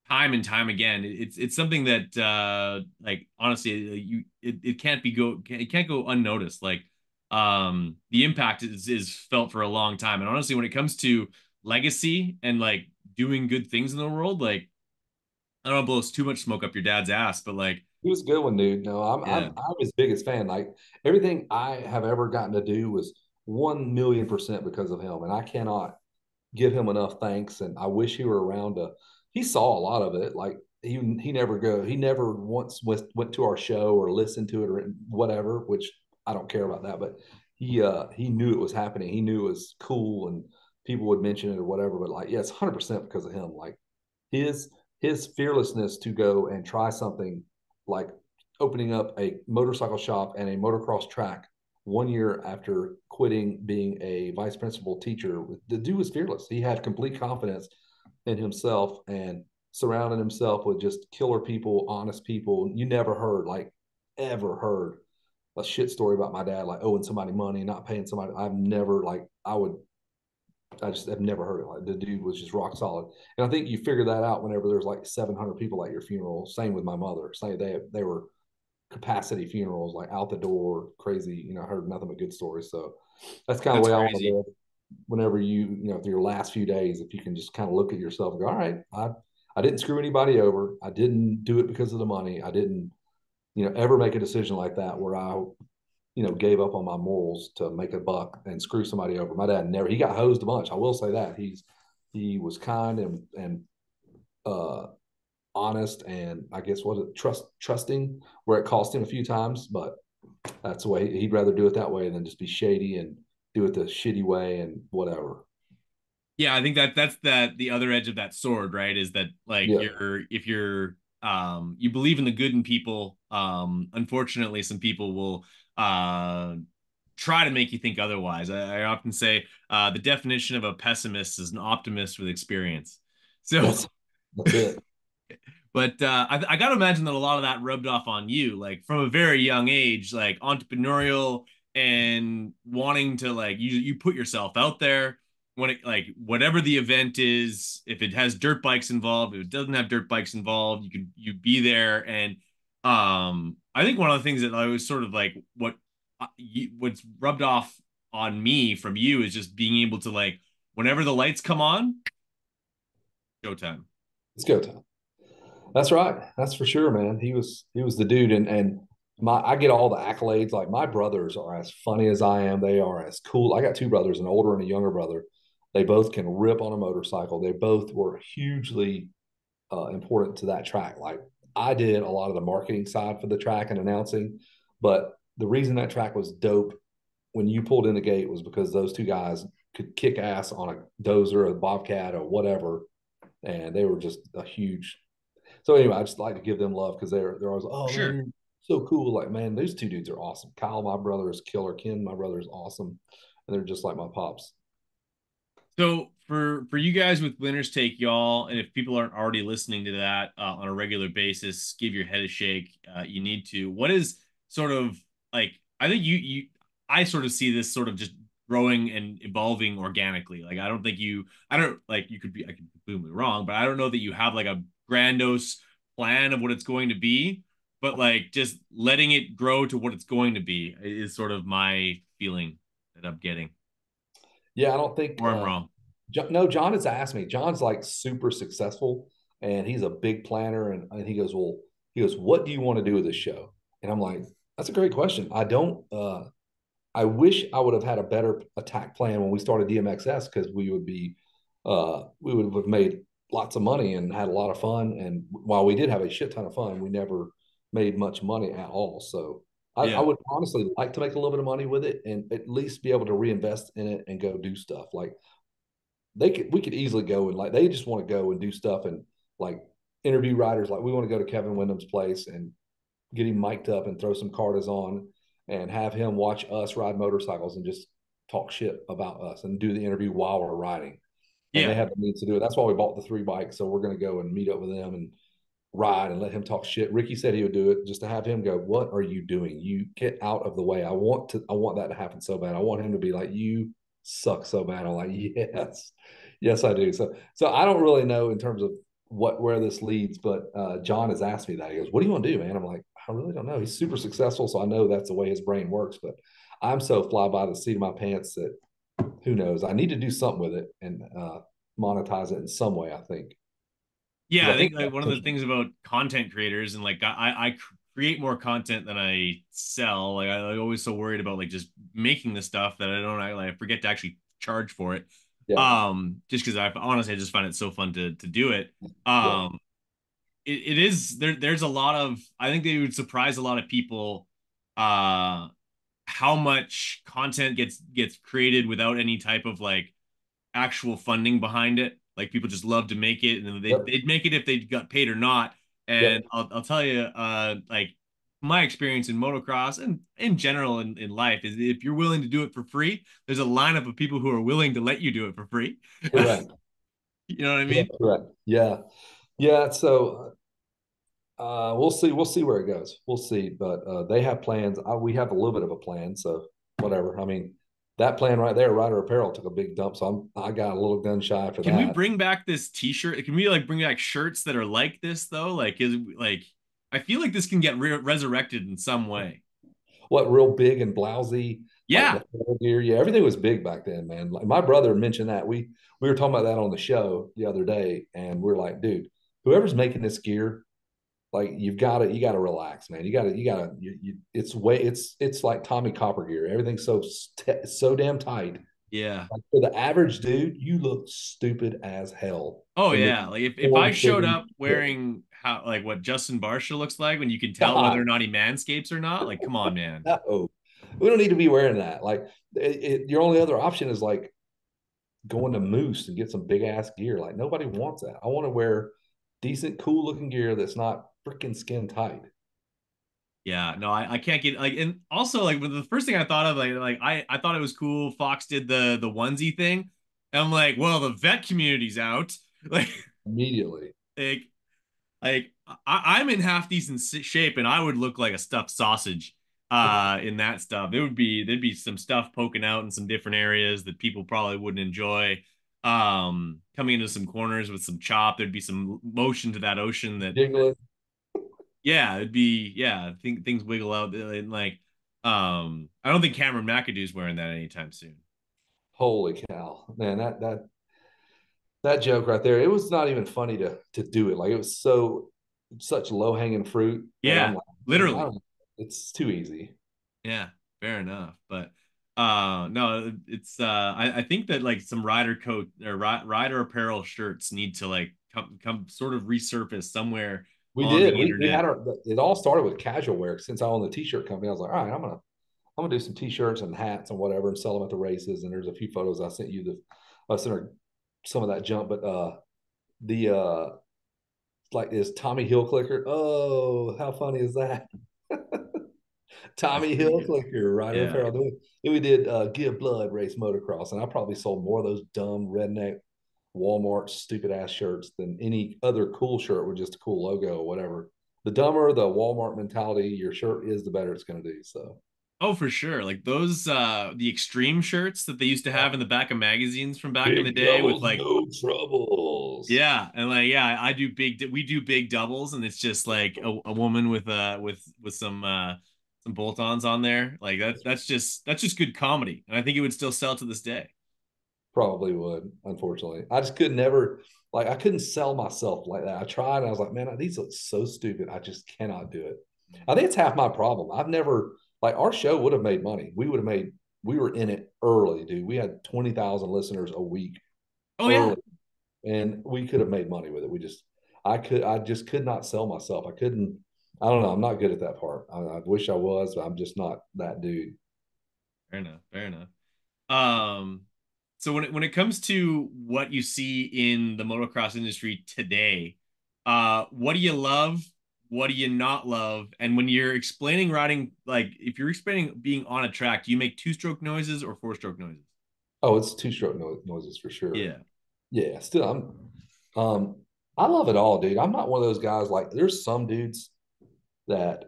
time and time again. It's something that like honestly it can't be go it can't go unnoticed. Like the impact is felt for a long time. And honestly, when it comes to legacy and like doing good things in the world, like I don't want to blow too much smoke up your dad's ass, but like He was a good one, dude. No, I'm yeah, I'm I'm his biggest fan. Like everything I have ever gotten to do was 1,000,000% because of him, and I cannot give him enough thanks. And I wish he were around to. He saw a lot of it. Like he never once went to our show or listened to it or whatever. Which I don't care about that, but he knew it was happening. He knew it was cool, and people would mention it or whatever. But like, yeah, it's 100% because of him. Like his his fearlessness to go and try something like opening up a motorcycle shop and a motocross track 1 year after quitting being a vice principal teacher. The dude was fearless. He had complete confidence in himself and surrounded himself with just killer people, honest people. You never heard, like, ever heard a shit story about my dad, like owing somebody money, not paying somebody. I've never, like, I just have never heard it. Like, the dude was just rock solid. And I think you figure that out whenever there's like 700 people at your funeral. Same with my mother. Same, they were capacity funerals, like out the door, crazy. I heard nothing but good stories. So that's kind of that's the way I want to crazy. live. Whenever your last few days, if you can just kind of look at yourself and go, all right, I didn't screw anybody over. I didn't do it because of the money. I didn't, ever make a decision like that where I, gave up on my morals to make a buck and screw somebody over. My dad never, he got hosed a bunch. I will say that he was kind and uh, honest, and I guess what it trusting where it cost him a few times, but that's the way he'd rather do it that way than just be shady and do it the shitty way and whatever. Yeah, I think that's the other edge of that sword, right? Is that like Yeah, you're if you're you believe in the good in people, unfortunately some people will try to make you think otherwise. I often say the definition of a pessimist is an optimist with experience. So that's that's it. but I got to imagine that a lot of that rubbed off on you, like from a very young age, like entrepreneurial and wanting to like you put yourself out there when it like whatever the event is, if it has dirt bikes involved, if it doesn't have dirt bikes involved, you be there. And I think one of the things that I was sort of like what's rubbed off on me from you is just being able to like whenever the lights come on, showtime. It's go time. That's right. That's for sure, man. He was the dude, and my I get all the accolades. Like my brothers are as funny as I am. They are as cool. I got two brothers, an older and a younger brother. They both can rip on a motorcycle. They both were hugely important to that track. Like I did a lot of the marketing side for the track and announcing, but the reason that track was dope when you pulled in the gate was because those two guys could kick ass on a dozer, a bobcat, or whatever, and they were just a huge. So anyway, I just like to give them love because they're always, oh Sure. man, so cool. Like, man, those two dudes are awesome. Kyle, my brother, is killer. Ken, my brother, is awesome, and they're just like my pops. So for you guys with Winners Take Y'all, and if people aren't already listening to that on a regular basis, give your head a shake. You need to. What is sort of like? I think I sort of see this sort of just growing and evolving organically. Like I don't think you. I don't like you could be. I could be completely wrong, but I don't know that you have like a grandiose plan of what it's going to be. But like just letting it grow to what it's going to be is sort of my feeling that I'm getting. Yeah, I don't think. Or I'm wrong. No, John has asked me. John's like super successful, and he's a big planner. And he goes, well, he goes, what do you want to do with this show? And I'm like, that's a great question. I don't. I wish I would have had a better attack plan when we started DMXS because we would have made lots of money and had a lot of fun. And while we did have a shit ton of fun, we never made much money at all. So I Yeah. would honestly like to make a little bit of money with it and at least be able to reinvest in it and go do stuff. Like we could easily go and like they just want to go and do stuff and like interview writers. Like we want to go to Kevin Wyndham's place and get him mic'd up and throw some cartas on and have him watch us ride motorcycles and just talk shit about us and do the interview while we're riding. And they Yeah. have the means to do it. That's why we bought the 3 bikes. So we're going to go and meet up with them and ride and let him talk shit. Ricky said he would do it just to have him go, what are you doing? You get out of the way. I want that to happen so bad. I want him to be like, you suck so bad. I'm like, yes, yes, I do. So I don't really know in terms of where this leads, but John has asked me that. He goes, what do you want to do, man? I'm like, I really don't know. He's super successful. So I know that's the way his brain works, but I'm so fly by the seat of my pants that who knows? I need to do something with it and monetize it in some way, I think. Yeah, Because I I think think like one of the things about content creators and like I create more content than I sell. Like I'm always so worried about like just making the stuff that I forget to actually charge for it. yeah, Just because I honestly I just find it so fun to do it. yeah, Um, it is there's a lot of I think they would surprise a lot of people uh how much content gets created without any type of like actual funding behind it. Like people just love to make it, and yep, they'd make it if they got paid or not. And yep. I'll tell you, like my experience in motocross and in general in life is if you're willing to do it for free, there's a lineup of people who are willing to let you do it for free. Correct. You know what I Yeah, mean? correct. Yeah, yeah. So we'll see. We'll see where it goes. We'll see. But they have plans. We have a little bit of a plan. So whatever. I mean, that plan right there, Rider Apparel took a big dump. So I got a little gun shy for Can we that. bring back this t-shirt? Can we like bring back shirts that are like this though? Like is like I feel like this can get resurrected in some way. What real big and blousy, like Yeah. the gear. Yeah, everything was big back then, man. Like my brother mentioned that we were talking about that on the show the other day, and we're like, dude, whoever's making this gear, like you gotta relax, man. It's like Tommy Copper gear. Everything's so damn tight. Yeah. Like for the average dude, you look stupid as hell Oh in this yeah, like if I form showed fitting up shit. wearing how like what Justin Barsha looks like when you can tell whether or God, not he manscapes or not, like come on, man. no, we don't need to be wearing that. Like your only other option is like going to Moose and get some big ass gear. Like nobody wants that. I want to wear decent, cool looking gear that's not freaking skin tight. Yeah, no, I can't get like and also like the first thing I thought of like I thought it was cool Fox did the onesie thing. And I'm like, well, the vet community's out. Like Immediately. like like I'm in half decent shape and I would look like a stuffed sausage in that stuff. There'd be some stuff poking out in some different areas that people probably wouldn't enjoy. Coming into some corners with some chop, there'd be some motion to that ocean that Jiggling. yeah, it'd be yeah, I think things wiggle out and like I don't think Cameron McAdoo's wearing that anytime soon. Holy cow. Man, that joke right there, it was not even funny to do it. Like it was such low hanging fruit. And I'm Yeah, like, man, I literally. don't it's too easy. Yeah, fair enough. But no, it's I think that like some rider coat or rider apparel shirts need to like come sort of resurface somewhere We on did. the We internet. had it all started with casual wear. Since I own the t-shirt company, I was like, all right, I'm gonna do some t-shirts and hats and whatever and sell them at the races. And there's a few photos I sent you that I sent her some of that junk, but the like is Tommy Hill clicker. Oh, how funny is that? That's Tommy pretty Hill good. Clicker, right up Yeah. there. Then we did Give Blood Race Motocross, and I probably sold more of those dumb redneck Walmart stupid ass shirts than any other cool shirt with just a cool logo or whatever. The dumber the Walmart mentality your shirt is, the better it's going to do. So, Oh, for sure. Like those the extreme shirts that they used to have in the back of magazines from back in the big day with doubles, like no troubles. yeah, and like yeah, I do we do big doubles and it's just like a woman with with some bolt-ons on there. Like that's just good comedy. And I think it would still sell to this day. Probably would, unfortunately. I just could never, like, I couldn't sell myself like that. I tried and I was like, man, these look so stupid. I just cannot do it. I think it's half my problem. I've never, like, our show would have made money. We would have made, we were in it early, dude. We had 20,000 listeners a week Oh yeah. early, and we could have made money with it. I just could not sell myself. I couldn't, I don't know. I'm not good at that part. I wish I was, but I'm just not that dude. Fair enough. Fair enough. Um, so when it comes to what you see in the motocross industry today, what do you love? What do you not love? And when you're explaining riding, like if you're explaining being on a track, do you make two-stroke noises or four-stroke noises? Oh, it's noises for sure. Yeah. Yeah, still, um, I love it all, dude. I'm not one of those guys like there's some dudes that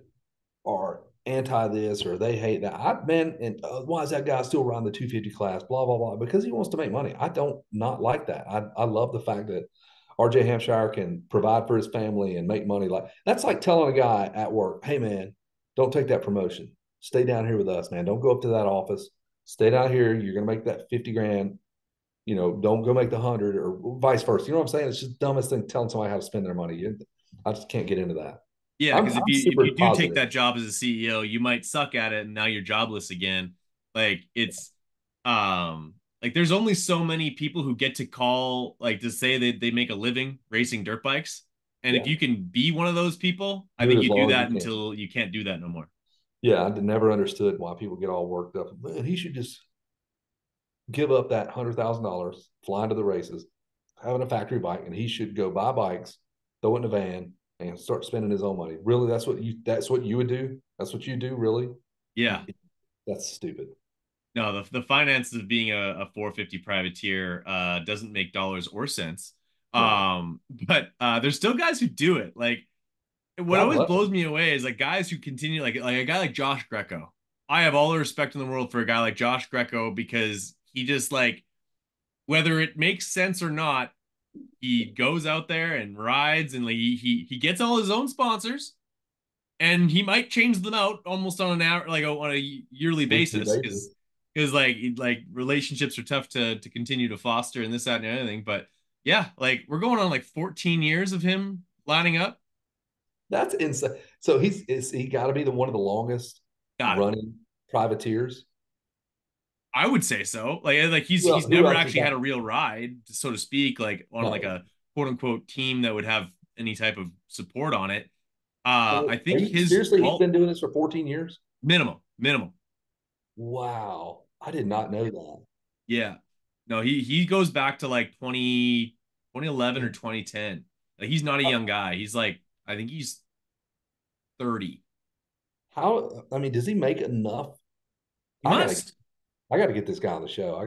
are anti this or they hate that. Man, and why is that guy still running the 250 class? Blah blah blah. Because he wants to make money. I don't not like that. I love the fact that RJ Hampshire can provide for his family and make money. Like that's like telling a guy at work, "Hey man, don't take that promotion. Stay down here with us, man. Don't go up to that office. Stay down here. You're gonna make that 50 grand. Don't go make the 100 or vice versa. You know what I'm saying? It's just dumbest thing telling somebody how to spend their money. I just can't get into that. Yeah, I'm, because I'm if super you do take positive. that job as a CEO, you might suck at it and now you're jobless again. Like it's like there's only so many people who get to call like to say that they make a living racing dirt bikes. And if Yeah. you can be one of those people, I Do it think as you do long as that you can. until you can't do that no more. Yeah. I never understood why people get all worked up. Man, he should just give up that $100,000, fly into the races, having a factory bike, and he should go buy bikes, throw it in a van, and start spending his own money. Really, that's what you would do? That's what you do, really? Yeah. That's stupid. No, the finances of being a 450 privateer doesn't make dollars or cents. No. But there's still guys who do it. Like what God always bless blows him. me away is like guys who continue like a guy like Josh Greco. I have all the respect in the world for a guy like Josh Greco because he just like whether it makes sense or not, he goes out there and rides and like he gets all his own sponsors and he might change them out almost on an hour like on a yearly Weekly basis basis. because like relationships are tough to continue to foster and this that and anything. But yeah, like we're going on like 14 years of him lining up. That's insane. So he got to be the one of the longest Got it. running privateers. I would say so. Like Well, he's who never else has actually had got? a real ride, so to speak, like on like No. a quote unquote team that would have any type of support on it. I Are think you his seriously? He's all been doing this for 14 years. minimum. Wow, I did not know that. Yeah. No, he goes back to like 2011 or 2010. Like he's not a young guy. He's like I think he's 30. How? I mean, does he make enough? He I gotta, must. I gotta get this guy on the show. I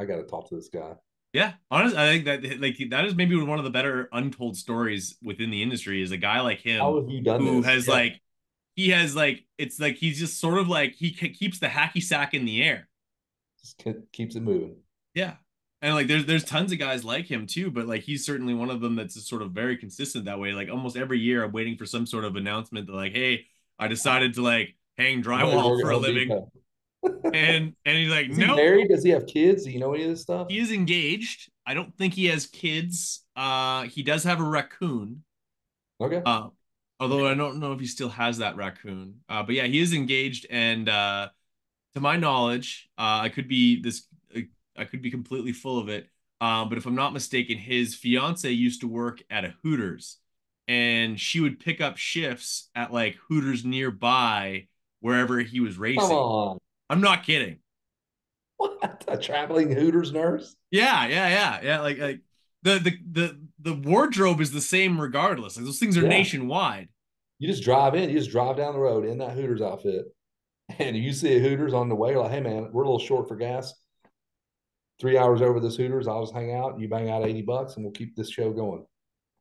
gotta talk to this guy. Yeah, honestly, I think that like that is maybe one of the better untold stories within the industry is a guy like How him have you done who this? has Yeah, like he has like it's like he's just sort of like keeps the hacky sack in the air. just keeps it moving. Yeah. And like there's tons of guys like him too, but like he's certainly one of them that's just sort of very consistent that way. Like almost every year I'm waiting for some sort of announcement that like, hey, I decided to like hang I'm gonna drywall work at for a Home living. Depot. And he's like, Is he nope, married? Does he have kids? Do you know any of this stuff? he is engaged. I don't think he has kids. He does have a raccoon. Okay. Uh, although I don't know if he still has that raccoon. But yeah, he is engaged, and to my knowledge, I could be completely full of it. But if I'm not mistaken, his fiance used to work at a Hooters, and she would pick up shifts at like Hooters nearby wherever he was Come racing. on. I'm not kidding. What? A traveling Hooters nurse? Yeah. The wardrobe is the same regardless. Like those things are Yeah. nationwide. You just drive in, you just drive down the road in that Hooters outfit, and you see a Hooters on the way, you're like, hey man, we're a little short for gas. 3 hours over this Hooters, I'll just hang out. You bang out $80, and we'll keep this show going.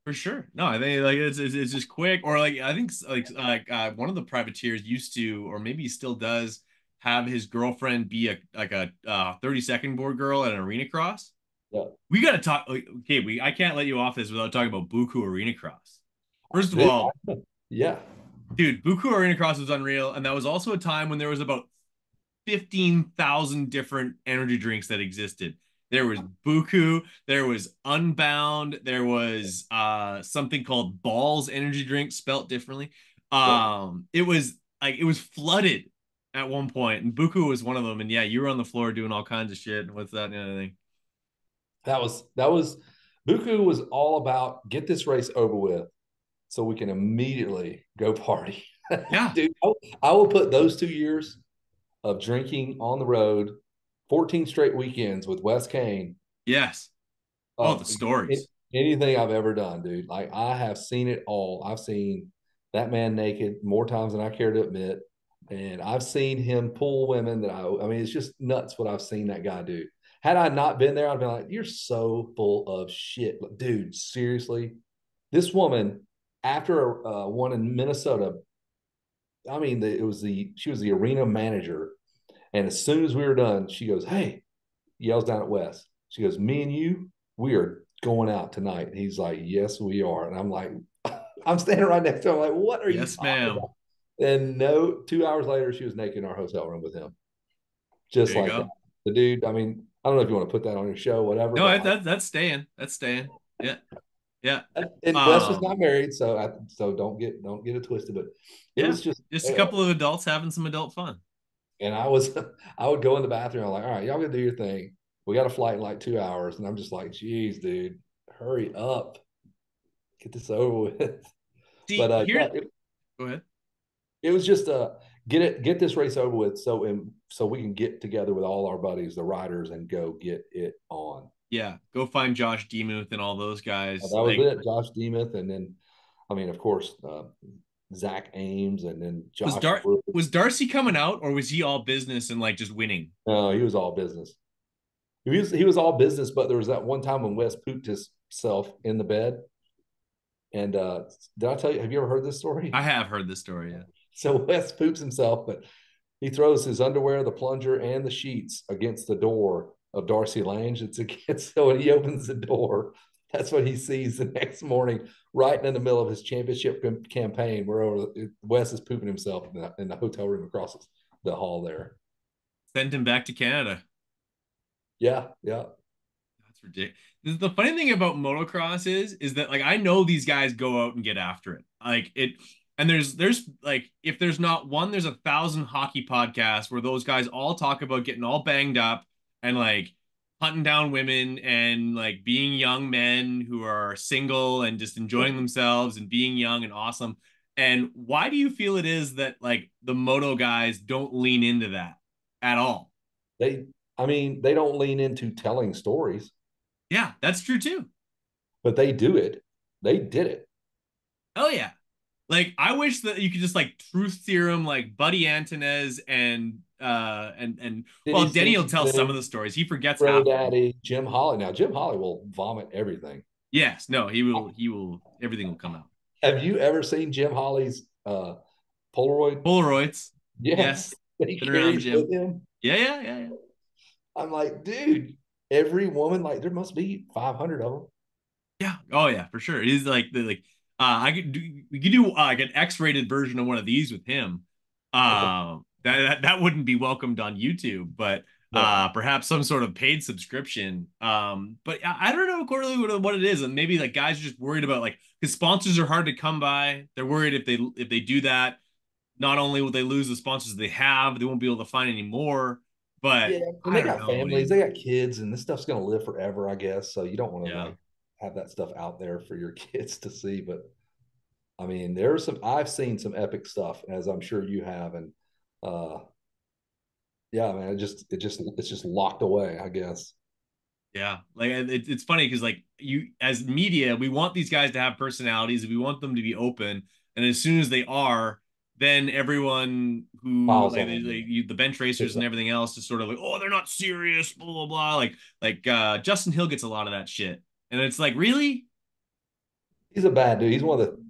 For sure. No, I think like it's just quick. Or like I think one of the privateers used to, or maybe he still does, have his girlfriend be a 30-second board girl at an arena cross. Yeah, We got to talk. Okay, we I can't let you off this without talking about Buku Arena Cross. First of dude, all, yeah, dude, Buku Arena Cross was unreal, and that was also a time when there was about 15,000 different energy drinks that existed. There was Buku, there was Unbound, there was something called Balls energy drink spelt differently. yeah. It was flooded at one point, and Buku was one of them. And yeah, you were on the floor doing all kinds of shit. What's that and everything? That was Buku was all about get this race over with so we can immediately go party. Yeah. Dude, I will put those 2 years of drinking on the road, 14 straight weekends with Wes Kane Yes. Oh, the up stories. anything I've ever done, dude. Like I have seen it all. I've seen that man naked more times than I care to admit. And I've seen him pull women I mean, it's just nuts what I've seen that guy do. Had I not been there, I'd be like, you're so full of shit. Dude, seriously. This woman, after one in Minnesota, I mean, she was the arena manager. And as soon as we were done, she goes, hey, yells down at Wes. She goes, me and you, we are going out tonight. And he's like, yes, we are. And I'm like, I'm standing right next to him. I'm like, what are you Yes, talking ma'am. about? And no, 2 hours later, she was naked in our hotel room with him, just There you like that. go. The dude, I mean, I don't know if you want to put that on your show, whatever, No, but like, that's staying. That's staying. Yeah. Yeah. and Wes was Um, not married, so don't get it twisted. But it yeah. was just, Just a couple of adults having some adult fun. and I would go in the bathroom. I'm like, all right, y'all gonna do your thing. We got a flight in like 2 hours, and I'm just like, geez, dude, hurry up, get this over with. But See, here, yeah, go ahead. it was just get this race over with, so we can get together with all our buddies, the riders, and go get it on. Yeah, go find Josh Demuth and all those guys. That was Like, it, Josh Demuth, and then I mean, of course, Zach Ames, and then Josh Wood. Was Darcy coming out, or was he all business and like just winning? No, he was all business. He was all business, but there was that one time when Wes pooped himself in the bed. And did I tell you? Have you ever heard this story? I have heard this story. Yeah. So Wes poops himself, but he throws his underwear, the plunger, and the sheets against the door of Darcy Lange. It's against, so when he opens the door, that's what he sees the next morning, right in the middle of his championship campaign, where Wes is pooping himself in the hotel room across the hall there. Sent him back to Canada. Yeah, yeah. That's ridiculous. The funny thing about motocross is that like I know these guys go out and get after it. Like it, and there's like if there's not one, there's 1,000 hockey podcasts where those guys all talk about getting all banged up and like hunting down women and like being young men who are single and just enjoying themselves and being young and awesome. And why do you feel it is that like the moto guys don't lean into that at all? They, I mean, they don't lean into telling stories, Yeah, that's true too. but they do it. They did it. Oh yeah. Like I wish that you could just like truth serum like Buddy Antonez and Denny well Denny will tell some of Stevenson, the stories. He forgets Pro half of them. Daddy, Jim Holly. Now, Jim Holly will vomit everything. Yes, no, he will everything will come out. Have you ever seen Jim Holly's Polaroid? Polaroids. Yes, Yes. that he Been around carries with Jim. him. Yeah. I'm like, dude, every woman, like, there must be 500 of them. Yeah. Oh yeah, for sure. It is like the like I could do we could do like an X-rated version of one of these with him. That wouldn't be welcomed on YouTube, but No, perhaps some sort of paid subscription. But I don't know quarterly what it is, and maybe like guys are just worried about like because sponsors are hard to come by. They're worried if they do that, not only will they lose the sponsors they have, they won't be able to find any more. But yeah, and I they don't got know, families, dude. they got kids, and this stuff's gonna live forever, I guess. So you don't want to Yeah. like have that stuff out there for your kids to see. But I mean, there's some I've seen some epic stuff, as I'm sure you have, and uh yeah, man, it's just locked away, I guess. Yeah, like it's funny because like you as media, we want these guys to have personalities, we want them to be open, And as soon as they are, then everyone who Miles like, on them. the bench racers Picks and up. everything else is sort of like, oh, they're not serious, blah blah blah. Justin Hill gets a lot of that shit, and it's like, really? He's a bad dude. He's one of the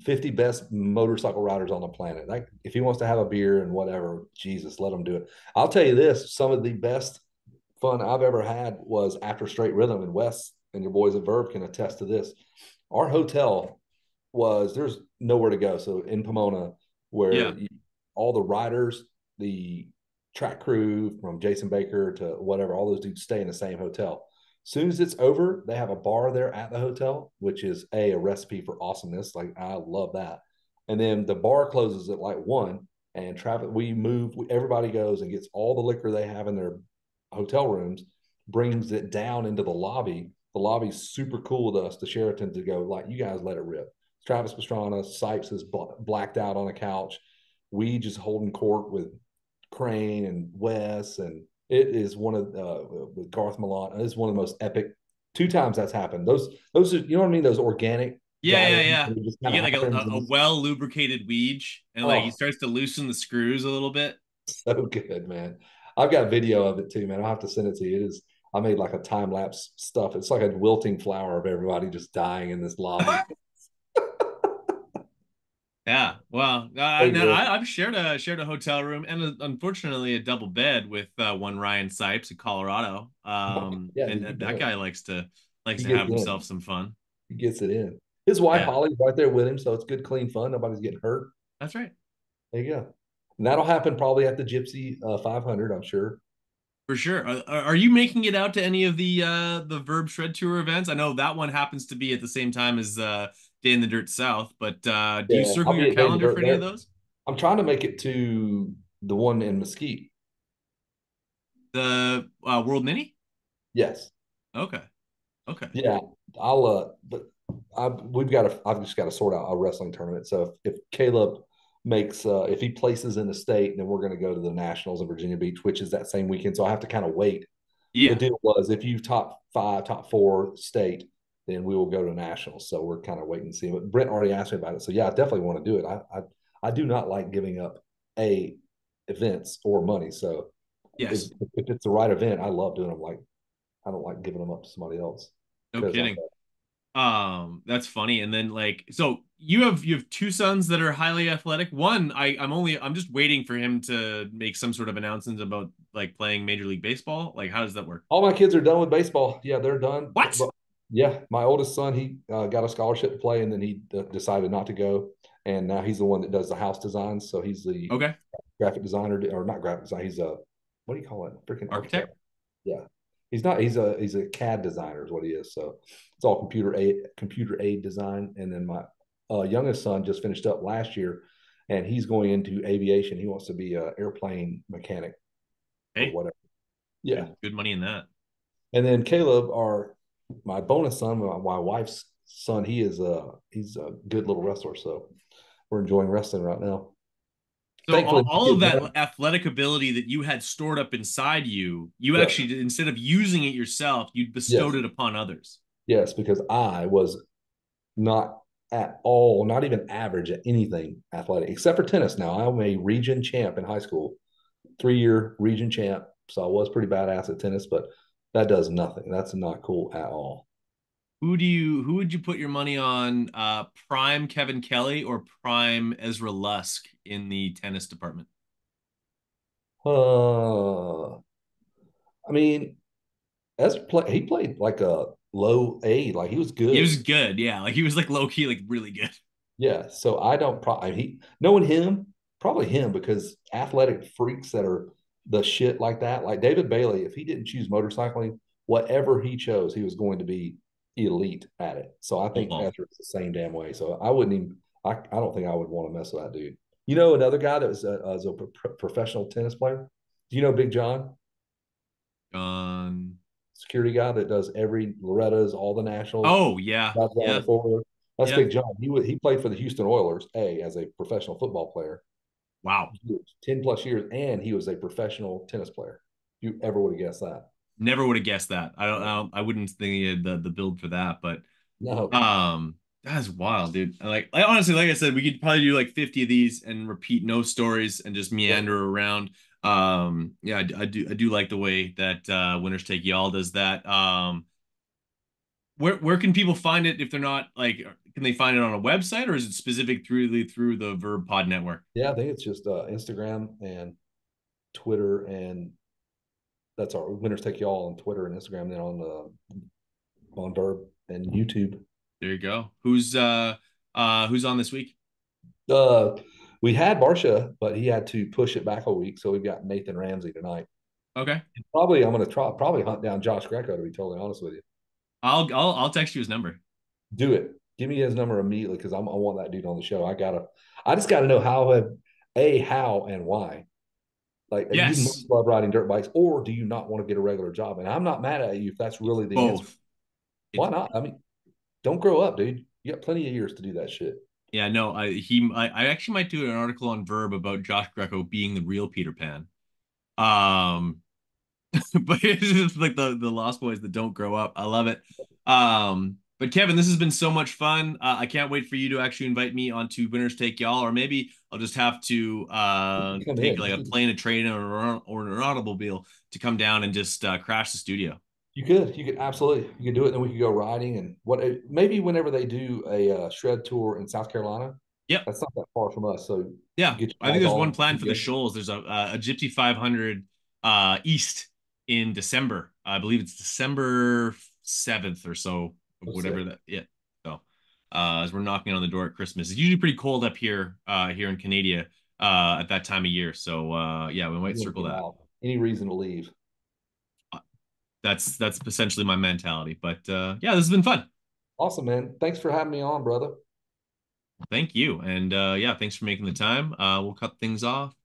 50 best motorcycle riders on the planet. Like, if he wants to have a beer and whatever, Jesus, let him do it. I'll tell you this: some of the best fun I've ever had was after Straight Rhythm, and Wes and your boys at Verb can attest to this. Our hotel was there's nowhere to go. So in Pomona, Yeah, where all the riders, the track crew from Jason Baker to whatever, all those dudes stay in the same hotel. As soon as it's over, they have a bar there at the hotel, which is a recipe for awesomeness. Like, I love that. And then the bar closes at like 1, and traffic. We move. Everybody goes and gets all the liquor they have in their hotel rooms, brings it down into the lobby. The lobby's super cool with us, the Sheraton, to go like, you guys let it rip. Travis Pastrana, Sipes is blacked out on a couch. We just holding court with Crane and Wes, and it is one of with Garth Milan. It's one of the most epic. 2 times that's happened. Those are, you know what I mean. Those organic yeah, gatherings. yeah. It just You kind of get like happens. a well lubricated weege, and like he Oh, starts to loosen the screws a little bit. so good, man. I've got video of it too, man. I'll have to send it to you. It is. I made like a time lapse stuff. It's like a wilting flower of everybody just dying in this lobby. Yeah, well, So man, good. I've shared a hotel room and unfortunately a double bed with one Ryan Sipes in Colorado. Yeah, And dude, you that bet. guy likes He to gets have in. himself some fun. He gets it in. His wife Yeah, Holly's right there with him, so it's good, clean fun. Nobody's getting hurt. that's right. There you go. And that'll happen probably at the Gypsy 500, I'm sure. For sure. Are you making it out to any of the Verb Shred Tour events? I know that one happens to be at the same time as Day in the Dirt South, but do you Yeah, circle I'll your be at Dayton calendar for Dirt any of there. those? I'm trying to make it to the one in Mesquite. The World Mini? Yes. Okay. Okay. Yeah. But I've just got to sort out a wrestling tournament. So if Caleb makes, if he places in the state, then we're going to go to the Nationals in Virginia Beach, which is that same weekend. So I have to kind of wait. The Yeah. deal was if you top 5, top 4 state, then we will go to nationals. So we're kind of waiting and see. But Brent already asked me about it. So yeah, I definitely want to do it. I do not like giving up a events or money. So Yes. if it's the right event, I love doing them. Like, I don't like giving them up to somebody else No because I'm kidding. That's funny. And then like, so you have two sons that are highly athletic. One, I'm just waiting for him to make some sort of announcements about like playing Major League Baseball. Like, how does that work? all my kids are done with baseball. Yeah, they're done. What? But yeah, my oldest son, he got a scholarship to play, and then he decided not to go. And now he's the one that does the house designs. So he's the Okay. graphic designer, or not graphic design. He's a, what do you call it? Freaking architect. Architect? Yeah, he's not. He's a CAD designer is what he is. So it's all computer aid design. And then my youngest son just finished up last year, and he's going into aviation. He wants to be an airplane mechanic or Hey, whatever. Yeah. good money in that. And then Caleb, my bonus son, my wife's son, he's a good little wrestler. So we're enjoying wrestling right now. So Thankfully, my all of kids that don't. athletic ability that you had stored up inside you, you Yes, actually, instead of using it yourself, you bestowed yes, it upon others. yes, because I was not at all, not even average at anything athletic, except for tennis. Now I'm a region champ in high school, 3-year region champ. So I was pretty badass at tennis, but that does nothing. That's not cool at all. Who would you put your money on, prime Kevin Kelly or prime Ezra Lusk in the tennis department? I mean, he played like a low A, like he was He was good. good, yeah. Like he was like low key, like really good. Yeah, so I don't probably he knowing him, probably him because athletic freaks that are the shit like that, like David Bailey, if he didn't choose motorcycling, whatever he chose, he was going to be elite at it. So I Pole think vault. Ezra's the same damn way. So I wouldn't even. I don't think I would want to mess with that dude. You know, another guy that was a professional tennis player. Do you know Big John, Um. security guy that does every Loretta's, all the nationals, Oh yeah, rides around in yeah, a 4-wheeler? That's yeah. Big John. He played for the Houston Oilers, as a professional football player, Wow. 10 plus years, and he was a professional tennis player. You ever would have guessed that? Never would have guessed that. I don't. I wouldn't think he had the build for that, but No. um, That's wild, dude. Like honestly, like I said, we could probably do like 50 of these and repeat no stories and just Yep. meander around. Yeah, I do like the way that Winners Take Y'all does that. Where can people find it if they're not like can they find it on a website or is it specific through the Verb Pod network? Yeah, I think it's just Instagram and Twitter, and that's our winners take y'all on Twitter and Instagram, then on Verb and YouTube. There you go. Who's on this week? Uh, we had Barsha, but he had to push it back a week, so we've got Nathan Ramsey tonight. Okay. Probably I'm going to try probably hunt down Josh Greco, to be totally honest with you. I'll text you his number. Do it. Give me his number immediately because I want that dude on the show. I just gotta know how and why. Like, you must Yes, love riding dirt bikes, or do you not want to get a regular job? And I'm not mad at you if that's it's really the answer. both. It's Why not? I mean, don't grow up, dude. You got plenty of years to do that shit. yeah, no, I actually might do an article on Verb about Josh Greco being the real Peter Pan. Um, but it's just like the Lost Boys that don't grow up. I love it. But Kevin, this has been so much fun. I can't wait for you to actually invite me onto Winners Take Y'all, or maybe I'll just have to Come take in. like a plane, a train, or an automobile to come down and just crash the studio. You could absolutely, you could do it. And then we could go riding and maybe whenever they do a shred tour in South Carolina, Yep. that's not that far from us. So Yeah, get I you think guys there's all one on plan the for the weekend. Shoals. There's a Gypsy 500 East in December. I believe it's December 7th or so, So whatever sick. that. Yeah. So, as we're knocking on the door at Christmas, it's usually pretty cold up here, here in Canada, at that time of year. So, yeah, we might You want to circle get that. out. Any reason to leave. Uh, that's essentially my mentality. But yeah, this has been fun. Awesome, man. Thanks for having me on, brother. Thank you, and yeah, thanks for making the time. We'll cut things off